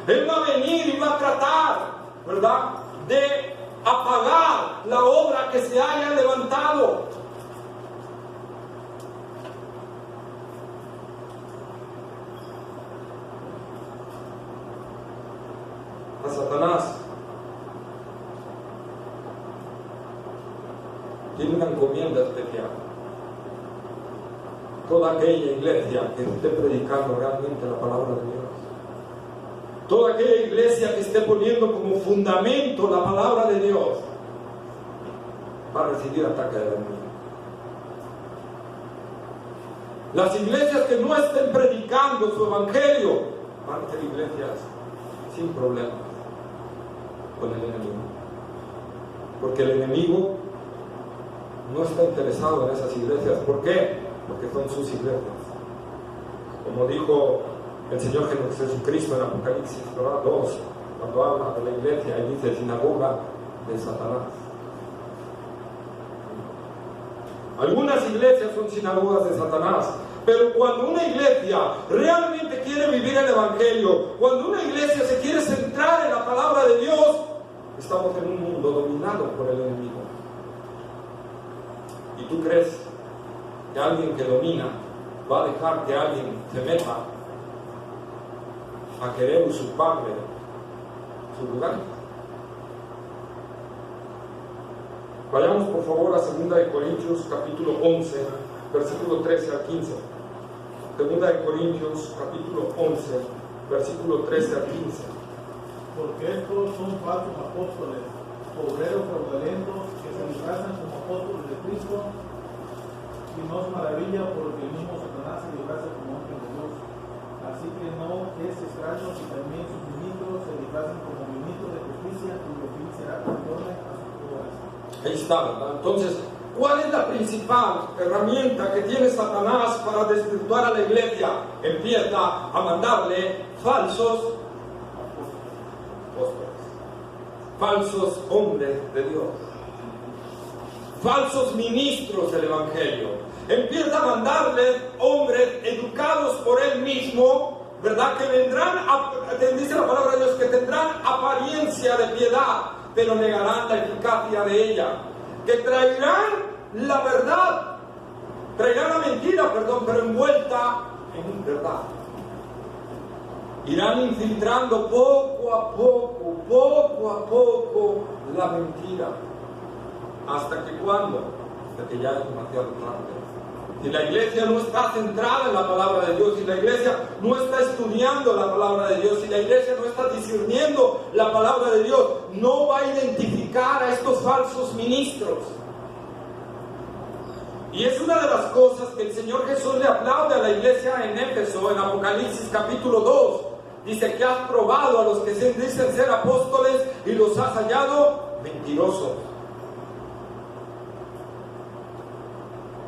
Él va a venir y va a tratar, ¿verdad?, de apagar la obra que se haya levantado. A Satanás tiene una encomienda especial. toda aquella iglesia que esté predicando realmente la palabra de Dios. Toda aquella iglesia que esté poniendo como fundamento la palabra de Dios va a recibir ataque del enemigo. Las iglesias que no estén predicando su evangelio van a ser iglesias sin problemas con el enemigo. Porque el enemigo no está interesado en esas iglesias. ¿Por qué? Porque son sus iglesias. Como dijo el Señor Jesucristo en Apocalipsis 2, cuando habla de la iglesia, y dice sinagoga de Satanás. Algunas iglesias son sinagogas de Satanás, pero cuando una iglesia realmente quiere vivir el evangelio, cuando una iglesia se quiere centrar en la palabra de Dios, estamos en un mundo dominado por el enemigo. ¿Y tú crees que alguien que domina va a dejar que alguien se meta a querer usurparle su lugar? Vayamos por favor a 2 Corintios capítulo 11, versículo 13 al 15. 2 Corintios capítulo 11, versículo 13 al 15. Porque estos son falsos apóstoles, obreros fraudulentos, que se disfrazan como apóstoles de Cristo, y no es maravilla porque el mismo Satanás se disfraza como ángel de Dios. Así que no es extraño si también sus ministros se disfrazan como ministros de justicia, cuyo fin será conforme a sus obras. Ahí está, ¿verdad? Entonces, ¿cuál es la principal herramienta que tiene Satanás para desvirtuar a la iglesia? Empieza a mandarle falsos apóstoles, falsos hombres de Dios, falsos ministros del evangelio. Empieza a mandarle hombres educados por él mismo, ¿verdad? Que vendrán, dice la palabra de Dios, que tendrán apariencia de piedad, pero negarán la eficacia de ella. Que traerán la verdad, traerán la mentira, pero envuelta en verdad. Irán infiltrando poco a poco la mentira. ¿Hasta que cuándo? Hasta que ya es demasiado tarde. Si la iglesia no está centrada en la palabra de Dios, si la iglesia no está estudiando la palabra de Dios, si la iglesia no está discerniendo la palabra de Dios, no va a identificar a estos falsos ministros. Y es una de las cosas que el Señor Jesús le aplaude a la iglesia en Éfeso, en Apocalipsis capítulo 2. Dice que has probado a los que se dicen ser apóstoles y los has hallado mentirosos.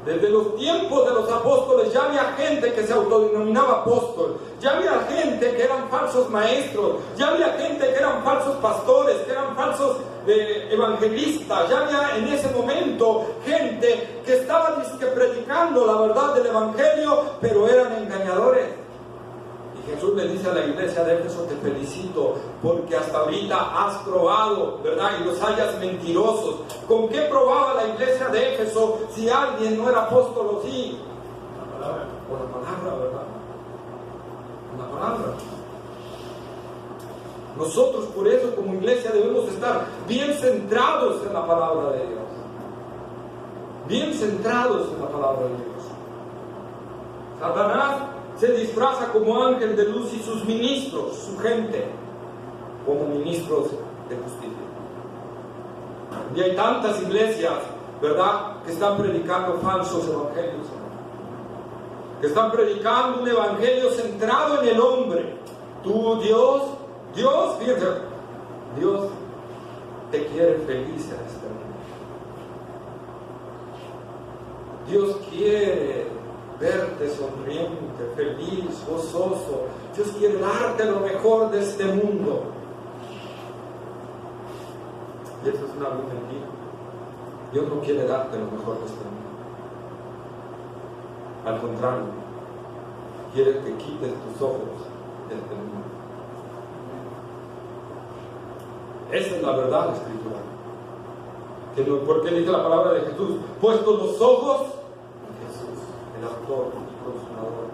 Desde los tiempos de los apóstoles ya había gente que se autodenominaba apóstol, ya había gente que eran falsos maestros, ya había gente que eran falsos pastores, que eran falsos evangelistas, ya había en ese momento gente que estaba predicando la verdad del evangelio, pero eran engañadores. Y Jesús le dice a la iglesia de Éfeso: te felicito porque hasta ahorita has probado, ¿verdad? Y los hallas mentirosos. ¿Con qué probaba la iglesia de Éfeso si alguien no era apóstol o sí? La palabra. Con la palabra, ¿verdad? Con la palabra. Nosotros por eso como iglesia debemos estar bien centrados en la palabra de Dios. Bien centrados en la palabra de Dios. Satanás se disfraza como ángel de luz y sus ministros, su gente, como ministros de justicia. Y hay tantas iglesias, ¿verdad?, que están predicando falsos evangelios, que están predicando un evangelio centrado en el hombre. Tú, Dios, fíjate, Dios te quiere feliz en este mundo. Dios quiere verte sonriente, feliz, gozoso. Dios quiere darte lo mejor de este mundo. Y eso es una gran mentira. Dios no quiere darte lo mejor de este mundo. Al contrario, quiere que quites tus ojos de este mundo. Esa es la verdad escritural. Porque dice la palabra de Jesús: puestos los ojos en Jesús, el autor y consumador.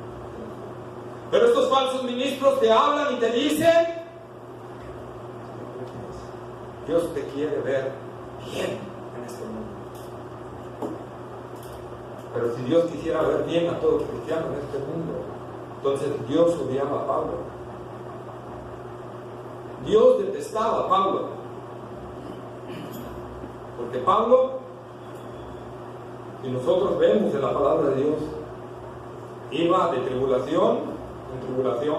Pero estos falsos ministros te hablan y te dicen: Dios te quiere ver bien en este mundo. Pero si Dios quisiera ver bien a todo cristiano en este mundo, entonces Dios odiaba a Pablo. Dios detestaba a Pablo. Porque Pablo, y nosotros vemos en la palabra de Dios, iba de tribulación en tribulación,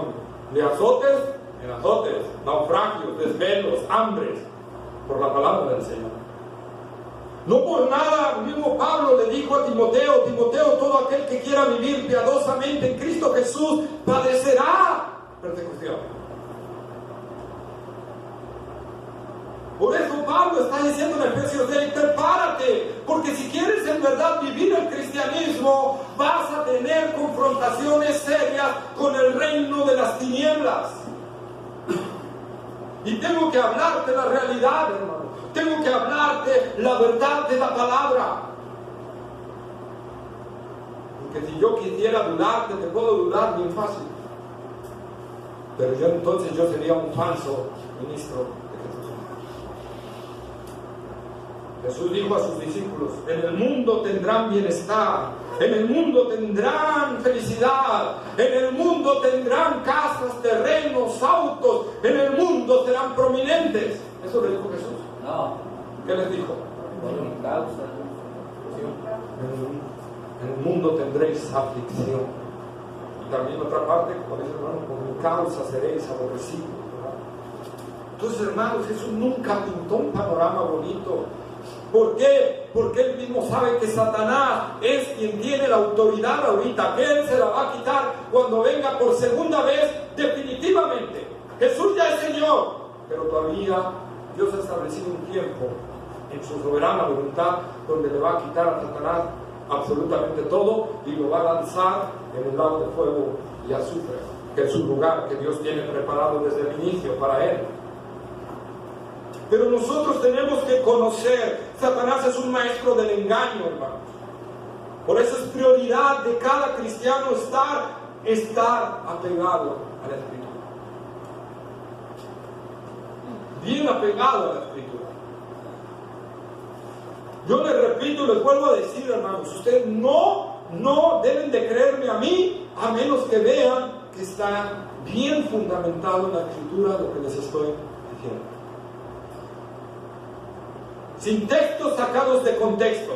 de azotes en azotes, naufragios, desvelos, hambres, por la palabra del Señor. No por nada, el mismo Pablo le dijo a Timoteo: Timoteo, todo aquel que quiera vivir piadosamente en Cristo Jesús padecerá persecución. Por eso Pablo está diciendo en Efesios 6: prepárate, porque si quieres en verdad vivir el cristianismo, vas a tener confrontaciones serias con el reino de las tinieblas. Y tengo que hablarte la realidad, hermano. Tengo que hablarte la verdad de la palabra. Porque si yo quisiera dudarte, te puedo dudar bien fácil. Pero entonces yo sería un falso ministro de Jesús. Jesús dijo a sus discípulos: en el mundo tendrán bienestar, en el mundo tendrán felicidad, en el mundo tendrán casas, terrenos, autos, en el mundo serán prominentes. Eso le dijo Jesús. No. ¿Qué les dijo? Por mi causa. En el mundo tendréis aflicción. Y también otra parte, como dice el hermano, por mi causa seréis aborrecidos, ¿verdad? Entonces, hermanos, Jesús nunca pintó un panorama bonito. ¿Por qué? Porque Él mismo sabe que Satanás es quien tiene la autoridad ahorita, que Él se la va a quitar cuando venga por segunda vez definitivamente. Jesús ya es Señor, pero todavía Dios ha establecido un tiempo en su soberana voluntad donde le va a quitar a Satanás absolutamente todo y lo va a lanzar en un lago de fuego y azufre, que es su lugar que Dios tiene preparado desde el inicio para Él. Pero nosotros tenemos que conocer, Satanás es un maestro del engaño, hermanos. Por eso es prioridad de cada cristiano estar apegado a la Escritura. Bien apegado a la Escritura. Yo les repito y les vuelvo a decir, hermanos, ustedes no deben de creerme a mí, a menos que vean que está bien fundamentado en la Escritura lo que les estoy diciendo. Sin textos sacados de contexto,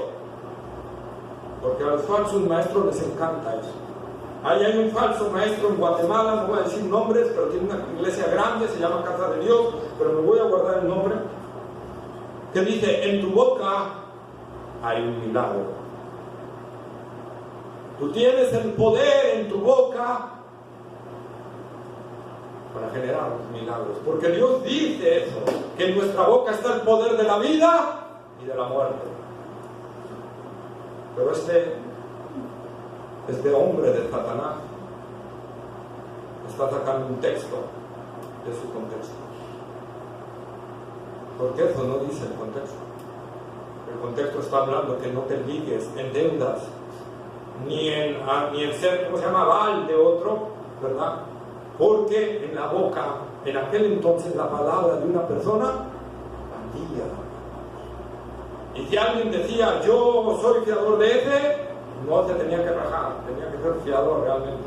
porque a los falsos maestros les encanta eso. Ahí hay un falso maestro en Guatemala, no voy a decir nombres, pero tiene una iglesia grande, se llama Casa de Dios, pero me voy a guardar el nombre, que dice: en tu boca hay un milagro. Tú tienes el poder en tu boca para generar milagros, porque Dios dice eso, que en nuestra boca está el poder de la vida y de la muerte. Pero este hombre de Satanás está sacando un texto de su contexto, porque eso no dice el contexto. El contexto está hablando que no te ligues en deudas ni en ser, ¿cómo se llama?, aval de otro, ¿verdad? Porque en la boca, en aquel entonces, la palabra de una persona valía. Y si alguien decía: yo soy fiador de ese, no se tenía que rajar, tenía que ser fiador realmente.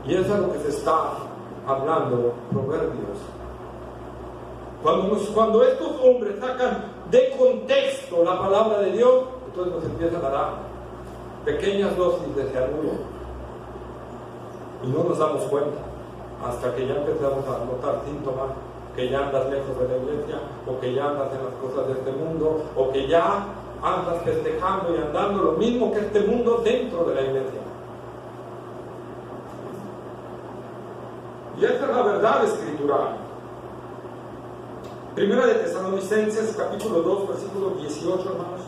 Y eso es lo que se está hablando Proverbios. Cuando estos hombres sacan de contexto la palabra de Dios, entonces nos empiezan a dar pequeñas dosis de cianuro. Y no nos damos cuenta hasta que ya empezamos a notar síntomas, que ya andas lejos de la iglesia, o que ya andas en las cosas de este mundo, o que ya andas festejando y andando lo mismo que este mundo dentro de la iglesia. Y esta es la verdad escritural. Primera de Tesalonicenses, capítulo 2, versículo 18, hermanos.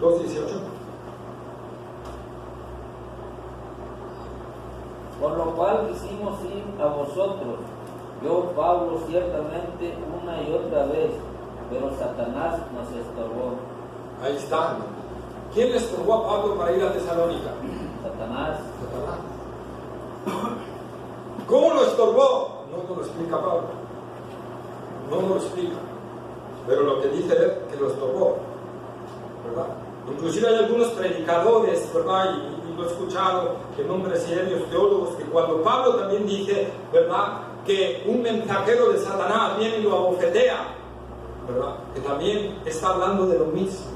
¿2:18? Por lo cual quisimos ir a vosotros, yo, Pablo, ciertamente una y otra vez, pero Satanás nos estorbó. Ahí está. ¿Quién le estorbó a Pablo para ir a Tesalónica? Satanás. ¿Cómo lo estorbó? No lo explica Pablo. no lo explica, pero lo que dice es que los tocó, ¿verdad? Inclusive hay algunos predicadores, ¿verdad? Y lo he escuchado en hombres serios, teólogos, que cuando Pablo también dice, ¿verdad?, que un mensajero de Satanás viene y lo abofetea, ¿verdad?, que también está hablando de lo mismo,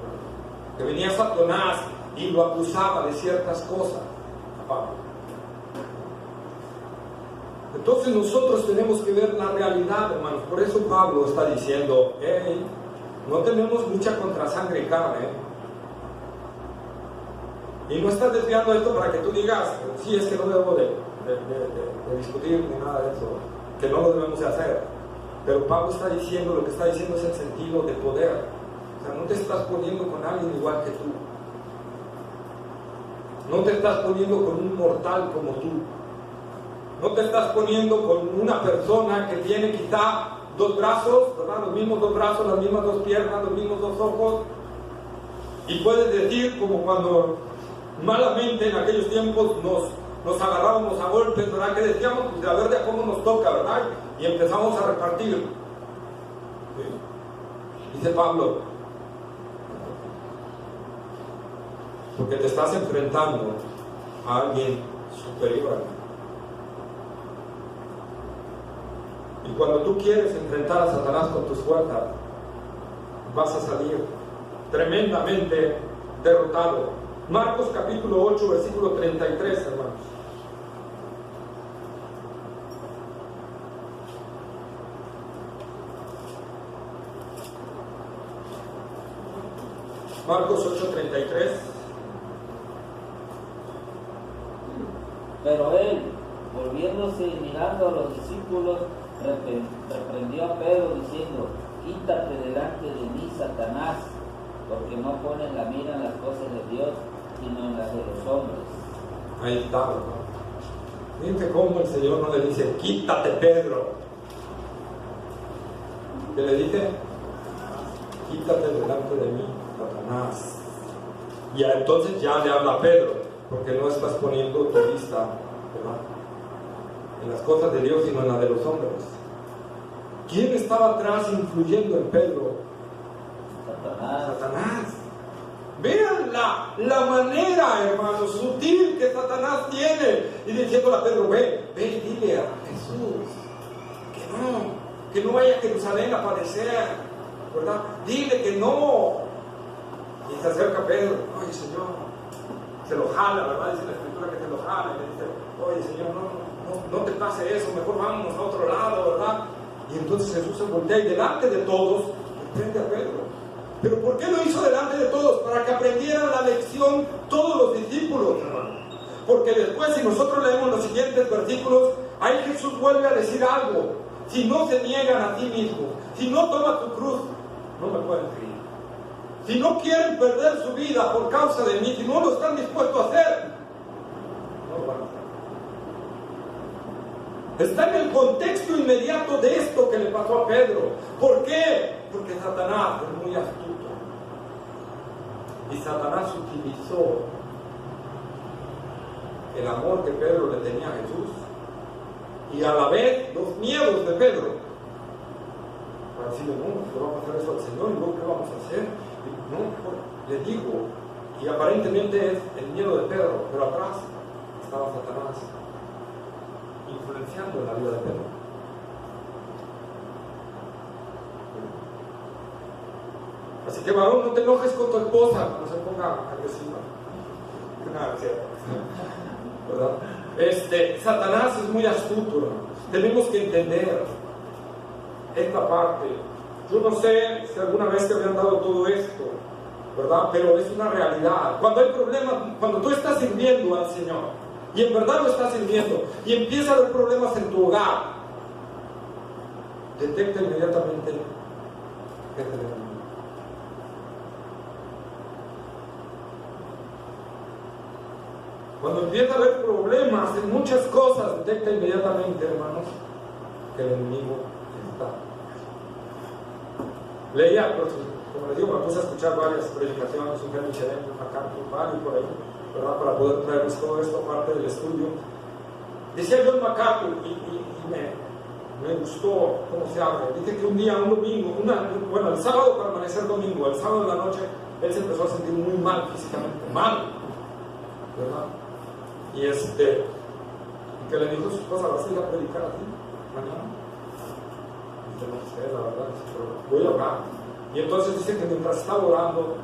¿verdad?, que venía Satanás y lo acusaba de ciertas cosas a Pablo. Entonces nosotros tenemos que ver la realidad, hermanos. Por eso Pablo está diciendo, hey, no tenemos lucha contra sangre y carne, y no estás desviando esto para que tú digas, sí, es que no debo de discutir ni nada de eso, que no lo debemos de hacer. Pero Pablo está diciendo, lo que está diciendo es el sentido de poder. O sea, no te estás poniendo con alguien igual que tú, no te estás poniendo con un mortal como tú, no te estás poniendo con una persona que tiene quizá dos brazos, ¿verdad?, los mismos dos brazos, las mismas dos piernas, los mismos dos ojos, y puedes decir, como cuando malamente en aquellos tiempos nos agarrábamos a golpes, ¿verdad?, que decíamos, pues a ver de cómo nos toca, ¿verdad?, y empezamos a repartir. ¿Sí? Dice Pablo, porque te estás enfrentando a alguien superior a ti. Y cuando tú quieres enfrentar a Satanás con tus fuerzas, vas a salir tremendamente derrotado. Marcos capítulo 8, versículo 33, hermanos. Marcos 8, 33. Pero él, volviéndose y mirando a los discípulos, reprendió a Pedro diciendo, quítate delante de mí, Satanás, porque no pones la mira en las cosas de Dios, sino en las de los hombres. Ahí está, ¿no? Fíjate cómo el Señor no le dice, quítate, Pedro. ¿Qué le dice? Quítate delante de mí, Satanás. Y entonces ya le habla a Pedro, porque no estás poniendo tu vista, ¿verdad?, en las cosas de Dios, sino en las de los hombres. ¿Quién estaba atrás influyendo en Pedro? Satanás. Vean la manera, hermanos, sutil que Satanás tiene, y diciéndole a Pedro, ve y dile a Jesús que no vaya a Jerusalén a padecer, ¿verdad? Dile que no. Y se acerca a Pedro, oye, Señor, se lo jala, ¿verdad? Dice la Escritura que se lo jala, y le dice, oye, Señor, no te pase eso, mejor vámonos a otro lado, ¿verdad? Y entonces Jesús se voltea y delante de todos reprende a Pedro. ¿Pero por qué lo hizo delante de todos? Para que aprendieran la lección todos los discípulos, hermano. Porque después, si nosotros leemos los siguientes versículos, ahí Jesús vuelve a decir algo. Si no se niegan a sí mismos, si no toman tu cruz, no me pueden seguir. Si no quieren perder su vida por causa de mí, si no lo están dispuestos a hacer, no lo van a hacer. Está en el contexto inmediato de esto que le pasó a Pedro. ¿Por qué? Porque Satanás es muy astuto. Y Satanás utilizó el amor que Pedro le tenía a Jesús y a la vez los miedos de Pedro para decirle, no, le va a pasar eso al Señor y luego ¿qué vamos a hacer? Y no, le digo, y aparentemente es el miedo de Pedro, pero atrás estaba Satanás influenciando en la vida de Pedro. Así que, varón, no te enojes con tu esposa, no se ponga agresiva. Nada, ¿verdad? Satanás es muy astuto, hermanos. Tenemos que entender esta parte. Yo no sé si alguna vez te habían dado todo esto, ¿verdad? Pero es una realidad. Cuando hay problemas, cuando tú estás sirviendo al Señor, y en verdad lo estás sirviendo, y empieza a haber problemas en tu hogar, detecta inmediatamente que te deben. Cuando empieza a haber problemas en muchas cosas, detecta inmediatamente, hermanos, que el enemigo está. Leía, como les digo, me puse a escuchar varias predicaciones, un Henry Cherem, un MacArthur, varios por ahí, ¿verdad? Para poder traerles todo esto, parte del estudio. Decía John MacArthur, y me gustó cómo se abre. Dice que un día, un domingo, el sábado para amanecer domingo, el sábado en la noche, él se empezó a sentir muy mal físicamente, mal, ¿verdad? Y que le dijo a su esposa: ¿vas a ir a predicar aquí mañana? Dice: no sé, la verdad, pero voy a orar. Y entonces dice que mientras estaba orando,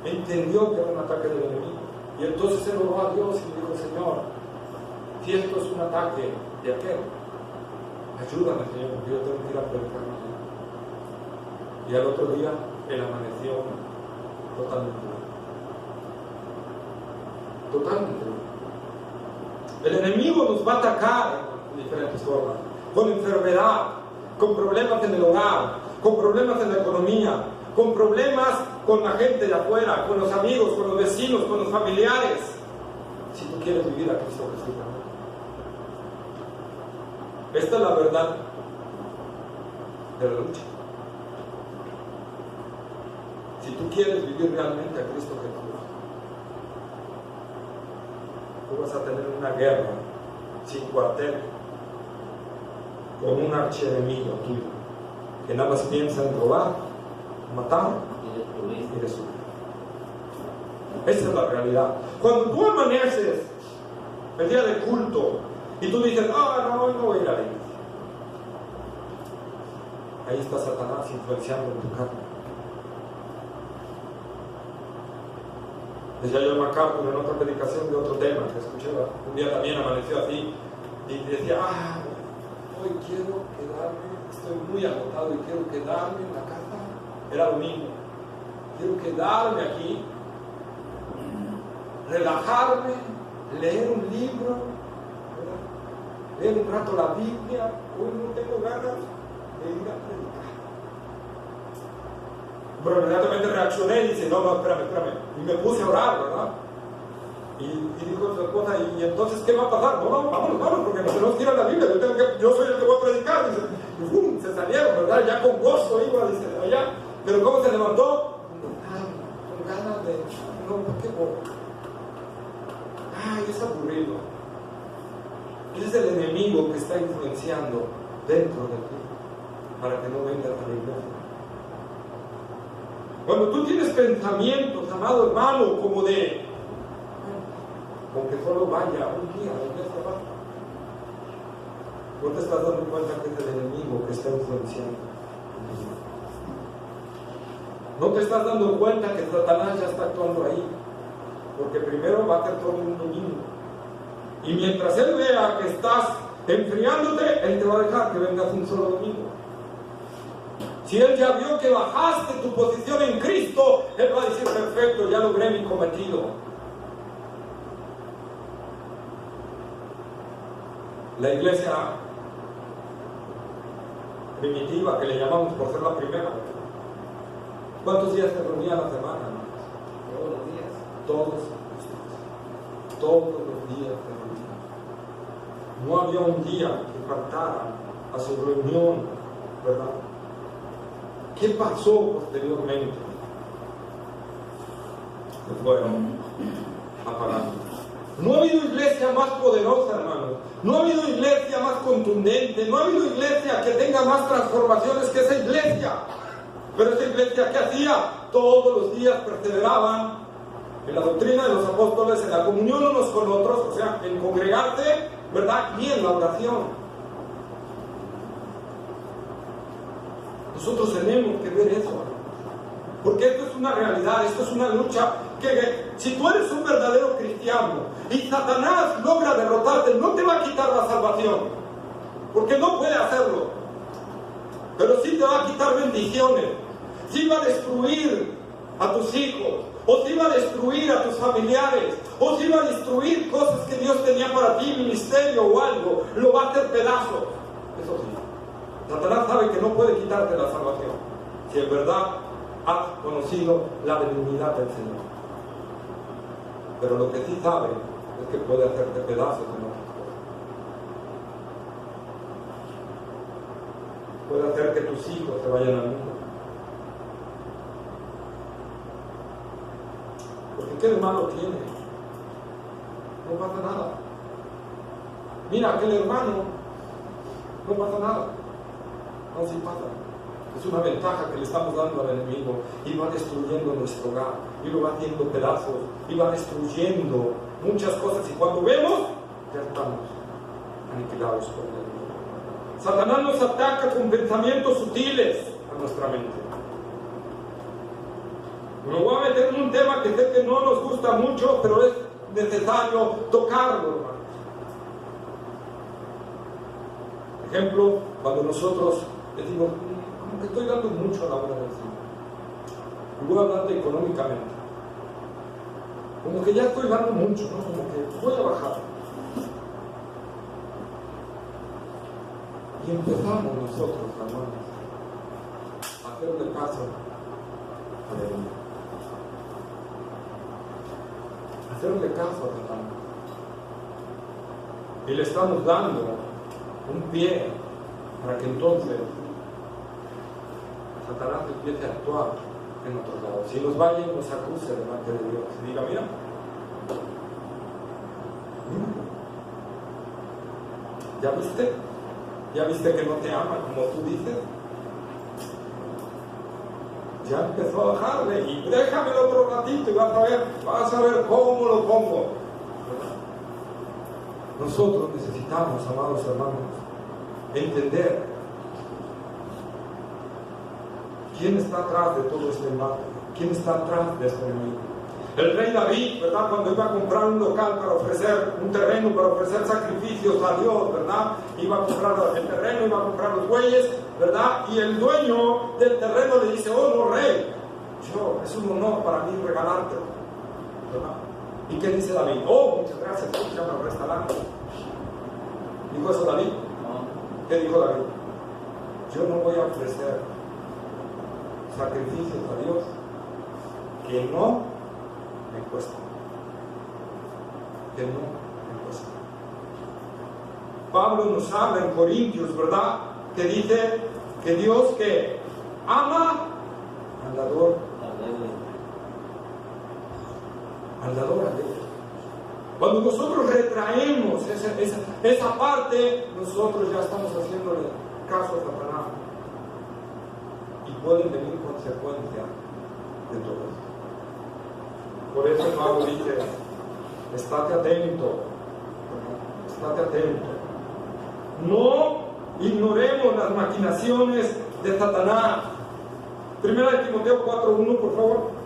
entendió que era un ataque del enemigo. Y entonces él oró a Dios y dijo: Señor, si esto es un ataque de aquel, ayúdame, Señor, porque yo tengo que ir a predicar mañana. Y al otro día, él amaneció totalmente bien. Totalmente bien. El enemigo nos va a atacar de diferentes formas: con enfermedad, con problemas en el hogar, con problemas en la economía, con problemas con la gente de afuera, con los amigos, con los vecinos, con los familiares. Si tú quieres vivir a Cristo Jesús, esta es la verdad de la lucha. Si tú quieres vivir realmente a Cristo Jesús, tú vas a tener una guerra sin cuartel con un archienemigo tuyo que nada más piensa en robar, matar y destruir. Esa es la realidad. Cuando tú amaneces el día de culto y tú dices: no, hoy no voy a ir a la iglesia, ahí está Satanás influenciando en tu carne. Decía yo MacArthur en otra predicación de otro tema que escuché un día, también amaneció así y decía: hoy quiero quedarme, estoy muy agotado y quiero quedarme en la casa. Era domingo. Quiero quedarme aquí, relajarme, leer un libro, ¿verdad? Leer un rato la Biblia. Hoy no tengo ganas de ir a predicar. Pero inmediatamente reaccioné y dice: no, espérame. Y me puse a orar, ¿verdad? Y dijo su esposa: ¿y entonces qué va a pasar? No, vámonos, porque nos tenemos que ir a la Biblia. Yo soy el que voy a predicar. Dice, y ¡pum! Se salieron, ¿verdad? Ya con gozo iba, dice, allá. Pero ¿cómo se levantó? Con ganas de... No, qué bobo. Es aburrido. Ese es el enemigo que está influenciando dentro de ti para que no vengas a la iglesia. Cuando tú tienes pensamientos, amado hermano, como de... con que solo vaya un día a la iglesia, basta. No te estás dando cuenta que es el enemigo que está influenciando. No te estás dando cuenta que Satanás ya está actuando ahí, porque primero va a ser todo un domingo. Y mientras él vea que estás enfriándote, él te va a dejar que vengas un solo domingo. Si él ya vio que bajaste tu posición en Cristo, él va a decir: perfecto, ya logré mi cometido. La iglesia primitiva, que le llamamos por ser la primera, ¿cuántos días se reunía a la semana? Todos los días. Todos los días se reunían. No había un día que faltara a su reunión, ¿verdad? ¿Qué pasó posteriormente? Se fueron apagando. No ha habido iglesia más poderosa, hermanos. No ha habido iglesia más contundente. No ha habido iglesia que tenga más transformaciones que esa iglesia. Pero esa iglesia, ¿qué hacía? Todos los días perseveraban en la doctrina de los apóstoles, en la comunión unos con otros, o sea, en congregarse, ¿verdad? Y en la oración. Nosotros tenemos que ver eso, porque esto es una realidad, esto es una lucha que si tú eres un verdadero cristiano y Satanás logra derrotarte, no te va a quitar la salvación, porque no puede hacerlo, pero sí te va a quitar bendiciones, sí va a destruir a tus hijos, o sí va a destruir a tus familiares, o sí va a destruir cosas que Dios tenía para ti, ministerio o algo, lo va a hacer pedazos. Eso sí, Satanás sabe que no puede quitarte la salvación si en verdad has conocido la benignidad del Señor. Pero lo que sí sabe es que puede hacerte pedazos en otras cosas. Puede hacer que tus hijos se vayan al mundo. Porque ¿qué de malo tiene? No pasa nada. Mira, aquel hermano, no pasa nada. No, sí pasa. Es una ventaja que le estamos dando al enemigo y va destruyendo nuestro hogar y lo va haciendo pedazos y va destruyendo muchas cosas, y cuando vemos, ya estamos aniquilados por el enemigo. Satanás nos ataca con pensamientos sutiles a nuestra mente. Me voy a meter en un tema que sé que no nos gusta mucho, pero es necesario tocarlo, hermanos. Ejemplo, cuando nosotros decimos, como que estoy dando mucho a la obra del Señor. Y voy a hablar de económicamente. Como que ya estoy dando mucho, ¿no? Como que voy a bajar. Y empezamos nosotros, hermanos, a hacerle caso al enemigo. Hacerle caso a Satanás. Y le estamos dando un pie para que entonces Satanás empiece a actuar en otros lados. Si nos vaya y nos acuse delante de Dios y diga, mira, ¿ya viste que no te ama como tú dices? Ya empezó a bajarle y déjame el otro ratito y vas a ver cómo lo pongo. Nosotros necesitamos, amados hermanos, entender quién está atrás de todo este embate, quién está atrás de este enemigo. El rey David, ¿verdad? Cuando iba a comprar un local para ofrecer un terreno, para ofrecer sacrificios a Dios, ¿verdad? Iba a comprar el terreno, iba a comprar los bueyes, ¿verdad? Y el dueño del terreno le dice, oh no, rey, es un honor para mí regalártelo, ¿verdad? ¿Y qué dice David? Oh, muchas gracias, ya me lo restaurante. ¿Dijo eso David? No. ¿Qué dijo David? Yo no voy a ofrecer sacrificios a Dios que no me cuestan. Que no me cuestan. Pablo nos habla en Corintios, ¿verdad? Que dice que Dios que ama al dador. Al dador a Dios. Cuando nosotros retraemos esa parte, nosotros ya estamos haciéndole caso a Satanás. Y pueden venir consecuencias de todo esto. Por eso Pablo dice, estate atento. No ignoremos las maquinaciones de Satanás. Primera de Timoteo 4:1, por favor.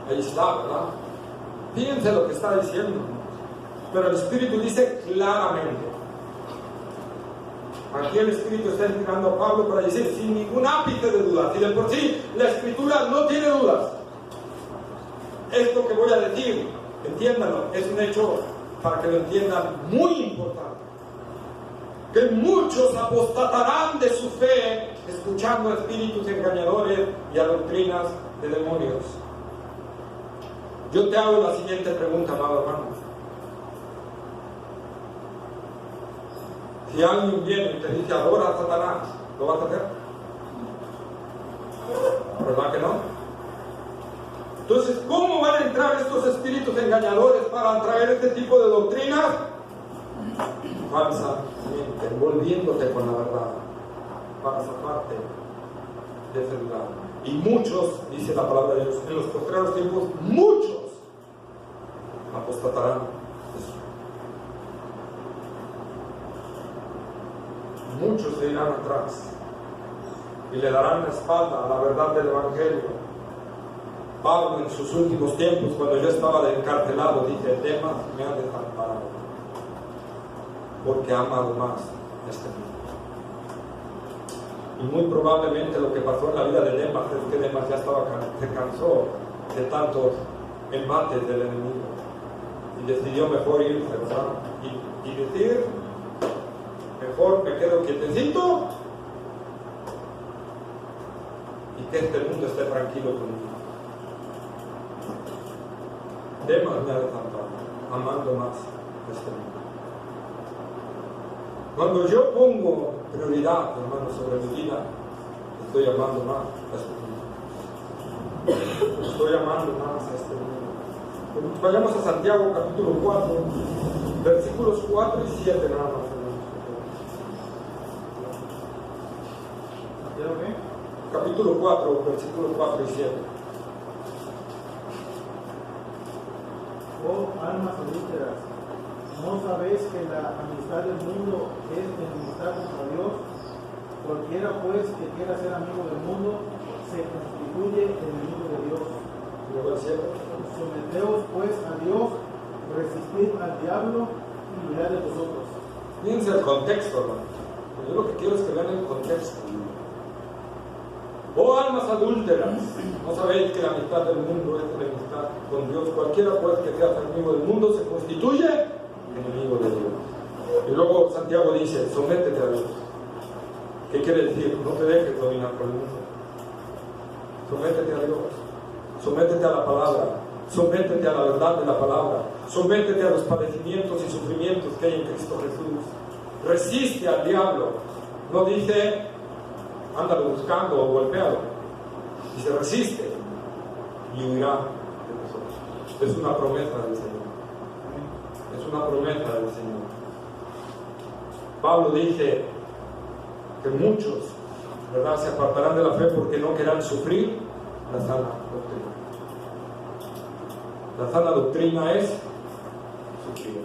Ahí está, ¿verdad? Fíjense lo que está diciendo. Pero el Espíritu dice claramente. Aquí el Espíritu está inspirando a Pablo para decir sin ningún ápice de dudas. Y de por sí la Escritura no tiene dudas. Esto que voy a decir, entiéndanlo, es un hecho para que lo entiendan muy importante. Que muchos apostatarán de su fe escuchando a espíritus engañadores y a doctrinas de demonios. Yo te hago la siguiente pregunta, amado hermano. Si alguien viene y te dice adora a Satanás, ¿lo vas a hacer? ¿Verdad que no? Entonces, ¿cómo van a entrar estos espíritus engañadores para traer este tipo de doctrinas? Falsamente, envolviéndote con la verdad, para sacarte de ese lugar. Y muchos, dice la palabra de Dios, en los postreros tiempos, muchos apostatarán de su fe. Muchos se irán atrás y le darán la espalda a la verdad del Evangelio. Pablo en sus últimos tiempos, cuando yo estaba encarcelado, dice, Demas me ha desamparado porque ha amado más este mundo. Y muy probablemente lo que pasó en la vida de Demas es que Demas ya se cansó de tantos embates del enemigo y decidió mejor irse, ¿verdad? Y decir, mejor me quedo quietecito y que este mundo esté tranquilo conmigo. Demas me ha desamparado, amando más este mundo. Cuando yo pongo prioridad, hermano, sobre mi vida, estoy amando más a este mundo. Estoy amando más a este mundo. Vayamos a Santiago capítulo 4, versículos 4 y 7 nada más. ¿Santiago qué? Capítulo 4, versículos 4 y 7. Oh, almas adúlteras, ¿no sabéis que la amistad del mundo es enemistad contra Dios? Cualquiera pues que quiera ser amigo del mundo se constituye enemigo de Dios. Luego el 7. Someteos pues a Dios, resistid al diablo y huirá de vosotros. Fíjense el contexto, hermano. Yo lo que quiero es que vean el contexto. Oh almas adúlteras, ¿no sabéis que la amistad del mundo es enemistad con Dios? Cualquiera pues que sea enemigo del mundo se constituye enemigo de Dios. Y luego Santiago dice, sométete a Dios. ¿Qué quiere decir? No te dejes dominar por el mundo. Sométete a Dios. Sométete a la palabra. Sométete a la verdad de la palabra. Sométete a los padecimientos y sufrimientos que hay en Cristo Jesús. Resiste al diablo. No dice, ándalo buscando o golpeado. Dice, resiste y huirá de nosotros. Es una promesa del Señor. Es una promesa del Señor. Pablo dice que muchos, ¿verdad?, se apartarán de la fe porque no querrán sufrir la sana doctrina. La sana doctrina es sufrir.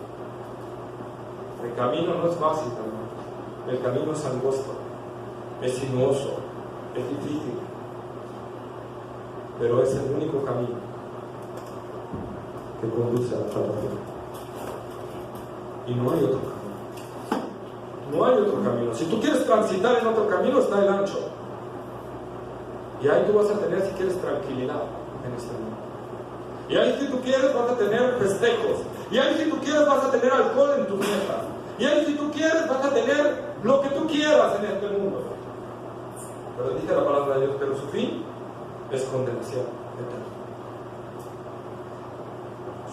El camino no es fácil, hermano. El camino es angosto, es sinuoso, es difícil, pero es el único camino que conduce a la salvación. Y no hay otro camino. No hay otro camino. Si tú quieres transitar en otro camino, está el ancho. Y ahí tú vas a tener, si quieres, tranquilidad en este mundo. Y ahí, si tú quieres, vas a tener festejos. Y ahí, si tú quieres, vas a tener alcohol en tus mesas. Y ahí, si tú quieres, vas a tener lo que tú quieras en este mundo. Pero dice la palabra de Dios, pero su fin es condenación eterna.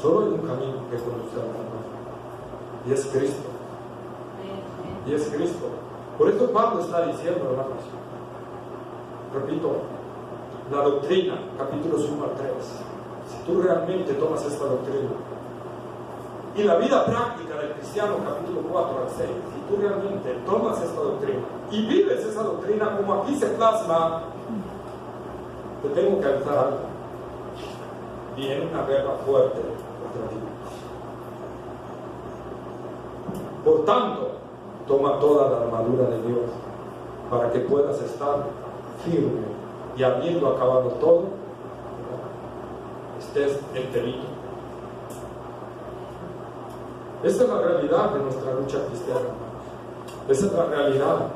Solo hay un camino que conduce a la salvación. Y es Cristo. Y es Cristo. Por eso Pablo está diciendo, hermanos, repito, la doctrina, capítulos 1 al 3. Si tú realmente tomas esta doctrina, y la vida práctica del cristiano, capítulo 4 al 6, si tú realmente tomas esta doctrina y vives esa doctrina como aquí se plasma, te tengo que avisar algo. Viene una guerra fuerte contra ti. Por tanto, toma toda la armadura de Dios para que puedas estar firme y habiendo acabado todo, estés enterito. Esta es la realidad de nuestra lucha cristiana. Esa es la realidad.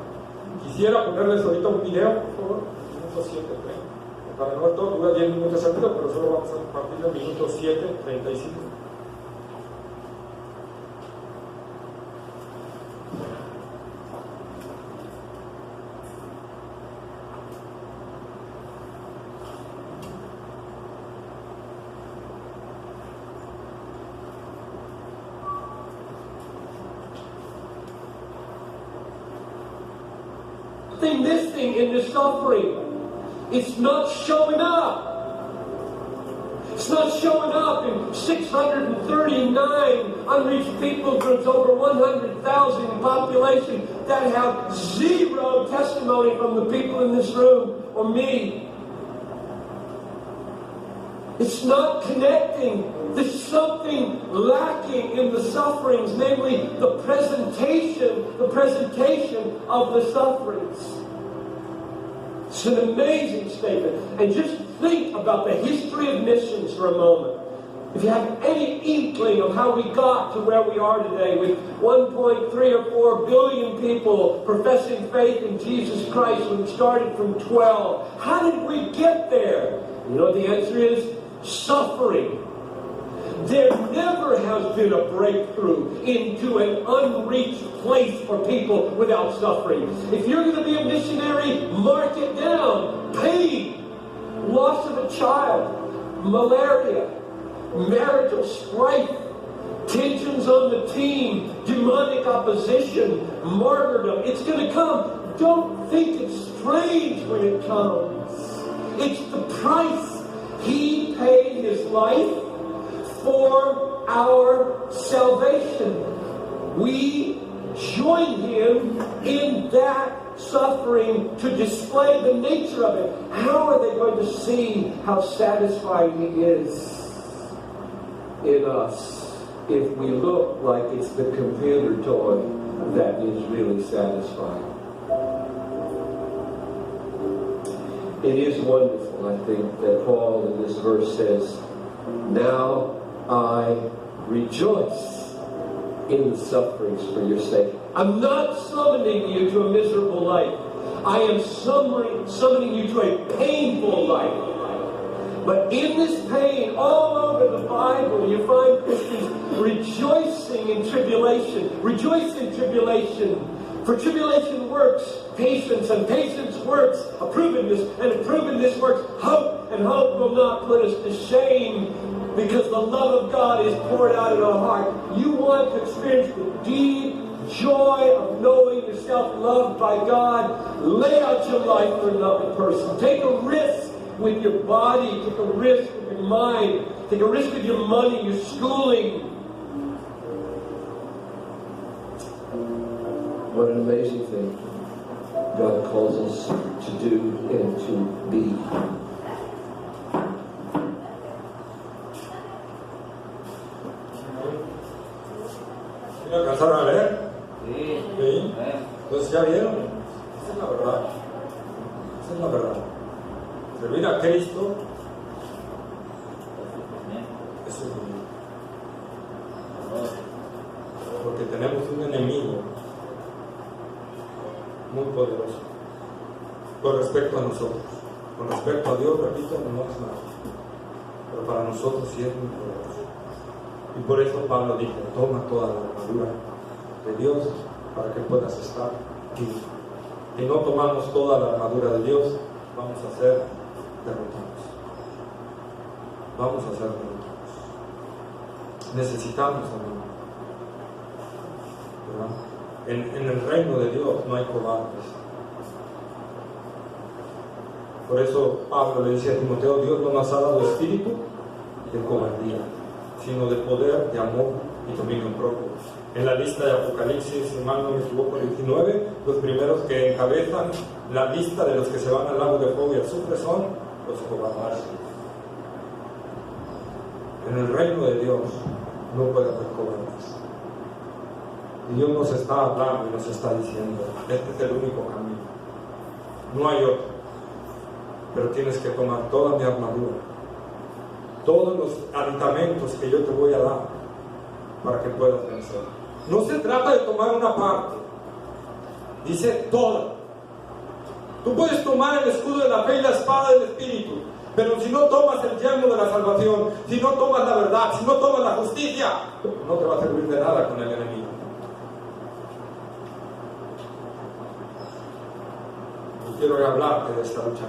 Quisiera ponerles ahorita un video, por favor, minuto 7:30. Para no todo, dura 10 minutos el video, pero solo vamos a partir del minuto 7:35. Missing in the suffering. It's not showing up. It's not showing up in 639 unreached people groups, over 100,000 in population, that have zero testimony from the people in this room or me. It's not connecting. There's something lacking in the sufferings, namely the presentation of the sufferings. It's an amazing statement. And just think about the history of missions for a moment. If you have any inkling of how we got to where we are today with 1.3 or 4 billion people professing faith in Jesus Christ when we started from 12, how did we get there? You know what the answer is? Suffering. There never has been a breakthrough into an unreached place for people without suffering. If you're going to be a missionary, mark it down. Pain, loss of a child, malaria, marital strife, tensions on the team, demonic opposition, martyrdom. It's going to come. Don't think it's strange when it comes. It's the price. He paid his life for our salvation. We join him in that suffering to display the nature of it. How are they going to see how satisfying he is in us if we look like it's the computer toy that is really satisfying? It is wonderful, I think, that Paul in this verse says, "Now I rejoice in the sufferings for your sake." I'm not summoning you to a miserable life. I am summoning you to a painful life. But in this pain, all over the Bible, you find Christians rejoicing in tribulation. Rejoice in tribulation. For tribulation works patience, and patience works approvingness, and approvingess works hope, and hope will not put us to shame, because the love of God is poured out in our heart. You want to experience the deep joy of knowing yourself loved by God. Lay out your life for another person. Take a risk with your body. Take a risk with your mind. Take a risk with your money, your schooling. What an amazing thing God calls us to do and to be. ¿Sí alcanzaron a leer? Sí. Sí. Entonces ya vieron. Esa es la verdad. Esa es la verdad. Servir a Cristo es un vivir. Porque tenemos un enemigo muy poderoso con respecto a nosotros. Con respecto a Dios, repito, no es nada. Pero para nosotros sí es muy poderoso. Y por eso Pablo dijo: toma toda la armadura de Dios para que puedas estar aquí. Si no tomamos toda la armadura de Dios, vamos a ser derrotados. Vamos a ser derrotados. Necesitamos ¿verdad? En el reino de Dios no hay cobardes. Por eso Pablo le dice a Timoteo: Dios no nos ha dado espíritu de cobardía, sino de poder, de amor y dominio propio. En la lista de Apocalipsis, si mal no me equivoco, 19, los primeros que encabezan la lista de los que se van al lago de fuego y azufre son los cobardes. En el reino de Dios no puede haber cobardes. Y Dios nos está hablando y nos está diciendo: este es el único camino, no hay otro. Pero tienes que tomar toda mi armadura, todos los aditamentos que yo te voy a dar para que puedas vencer. No se trata de tomar una parte, dice toda. Tú puedes tomar el escudo de la fe y la espada del Espíritu, pero si no tomas el yelmo de la salvación, si no tomas la verdad, si no tomas la justicia, no te va a servir de nada con el enemigo. Y quiero hablarte de esta lucha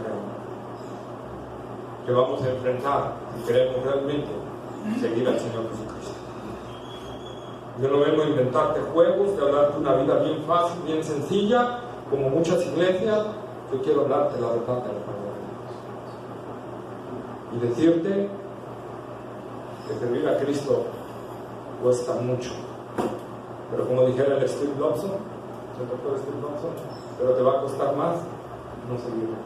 que vamos a enfrentar si queremos realmente seguir al Señor Jesucristo. Yo no vengo a inventarte juegos, de hablarte una vida bien fácil, bien sencilla, como muchas iglesias. Yo quiero hablarte la verdad de la palabra de Dios y decirte que servir a Cristo cuesta mucho, pero como dijera el Steve Lobson, el doctor Steve Lobson, pero te va a costar más no seguirlo,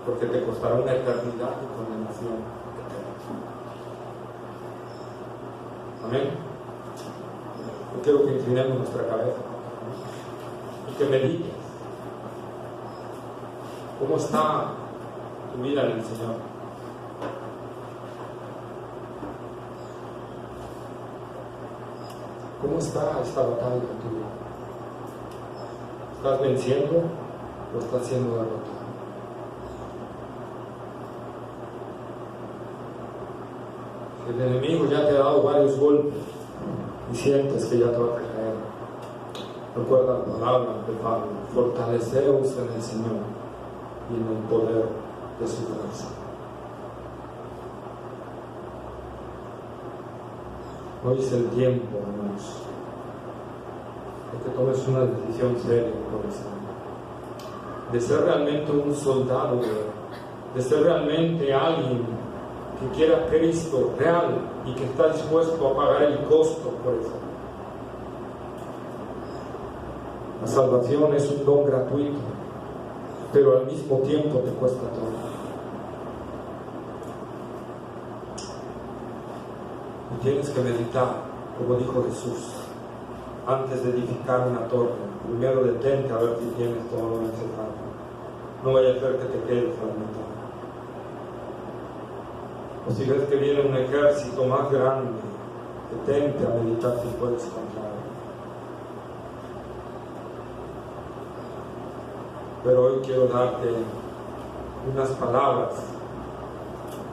porque te costará una eternidad de condenación eterna. Amén. Yo quiero que inclinemos nuestra cabeza y que medites cómo está tu vida en el Señor. ¿Cómo está esta batalla en tu vida? ¿Estás venciendo o estás siendo derrotado? El enemigo ya te ha dado varios golpes y sientes que ya te va a caer. Recuerda la palabra de Pablo: fortaleceos en el Señor y en el poder de su fuerza. Hoy es el tiempo, hermanos, de que tomes una decisión seria, corazón, de ser realmente un soldado, de ser realmente alguien que quiera a Cristo real y que está dispuesto a pagar el costo por eso. La salvación es un don gratuito, pero al mismo tiempo te cuesta todo. Y tienes que meditar, como dijo Jesús, antes de edificar una torre, primero detente a ver si tienes todo lo necesario. No vaya a ser que te quedes a la mitad. O si ves que viene un ejército más grande, detente a meditar si puedes contra él. Pero hoy quiero darte unas palabras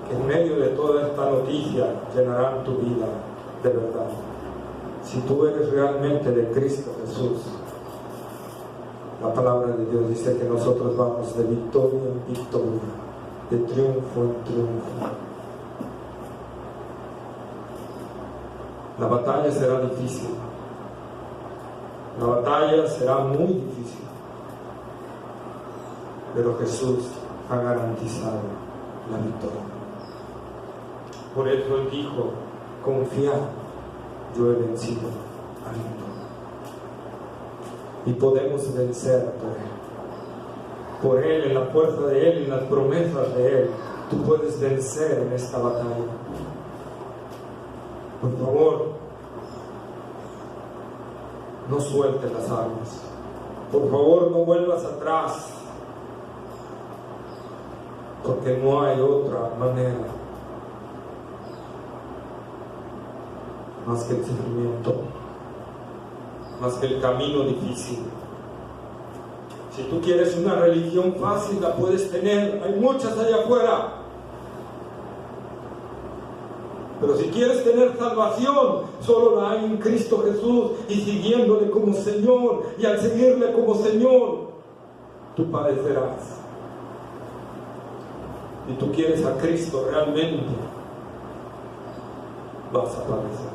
que en medio de toda esta noticia llenarán tu vida de verdad. Si tú eres realmente de Cristo Jesús, la palabra de Dios dice que nosotros vamos de victoria en victoria, de triunfo en triunfo. La batalla será difícil, la batalla será muy difícil, pero Jesús ha garantizado la victoria. Por eso Él dijo: confiad, yo he vencido al mundo. Y podemos vencer por Él, en la fuerza de Él, en las promesas de Él. Tú puedes vencer en esta batalla. Por favor, no sueltes las armas. Por favor, no vuelvas atrás, porque no hay otra manera más que el sufrimiento, más que el camino difícil. Si tú quieres una religión fácil, la puedes tener, hay muchas allá afuera. Pero si quieres tener salvación, solo la hay en Cristo Jesús, y siguiéndole como Señor, y al seguirle como Señor, tú padecerás. Si tú quieres a Cristo realmente, vas a padecer.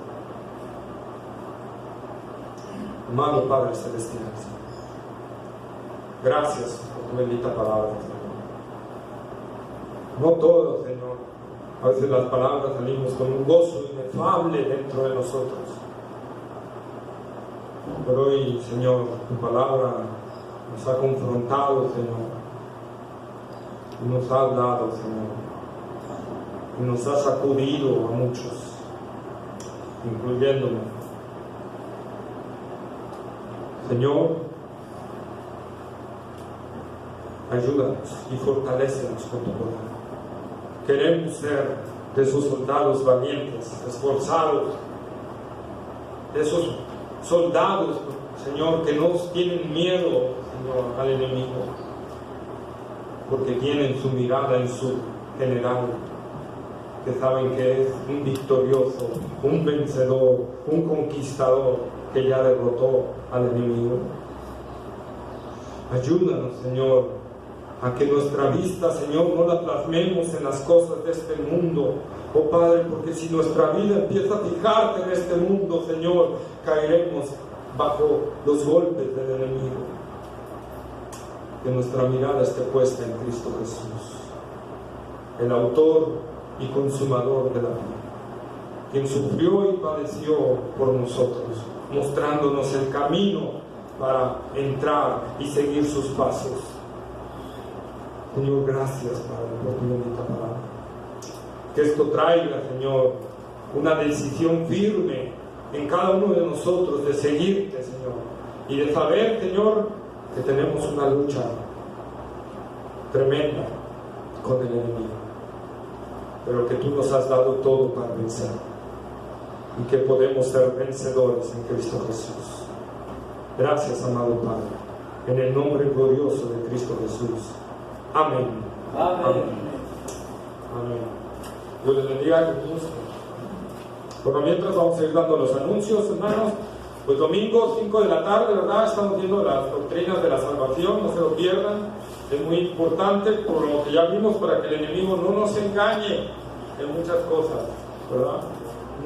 Amado Padre Celestial, gracias por tu bendita palabra, Señor. No todo, Señor. A veces las palabras salimos con un gozo inefable dentro de nosotros. Pero hoy, Señor, tu palabra nos ha confrontado, Señor. Y nos ha hablado, Señor. Y nos ha sacudido a muchos, incluyéndome. Señor, ayúdanos y fortalécenos con tu poder. Queremos ser de esos soldados valientes, esforzados, de esos soldados, Señor, que no tienen miedo, Señor, al enemigo, porque tienen su mirada en su general, que saben que es un victorioso, un vencedor, un conquistador, que ya derrotó al enemigo. Ayúdanos, Señor, a que nuestra vista, Señor, no la plasmemos en las cosas de este mundo, oh Padre, porque si nuestra vida empieza a fijarse en este mundo, Señor, caeremos bajo los golpes del enemigo. Que nuestra mirada esté puesta en Cristo Jesús, el autor y consumador de la vida, quien sufrió y padeció por nosotros, mostrándonos el camino para entrar y seguir sus pasos. Señor, gracias, Padre, por tu bendita palabra. Que esto traiga, Señor, una decisión firme en cada uno de nosotros de seguirte, Señor, y de saber, Señor, que tenemos una lucha tremenda con el enemigo, pero que tú nos has dado todo para vencer, y que podemos ser vencedores en Cristo Jesús. Gracias, amado Padre, en el nombre glorioso de Cristo Jesús. Amén. Amén. Amén. Dios les bendiga, que gusto. Por mientras vamos a ir dando los anuncios, hermanos. Pues domingo 5 de la tarde, ¿verdad? Estamos viendo las doctrinas de la salvación, no se lo pierdan. Es muy importante, por lo que ya vimos, para que el enemigo no nos engañe en muchas cosas, ¿verdad?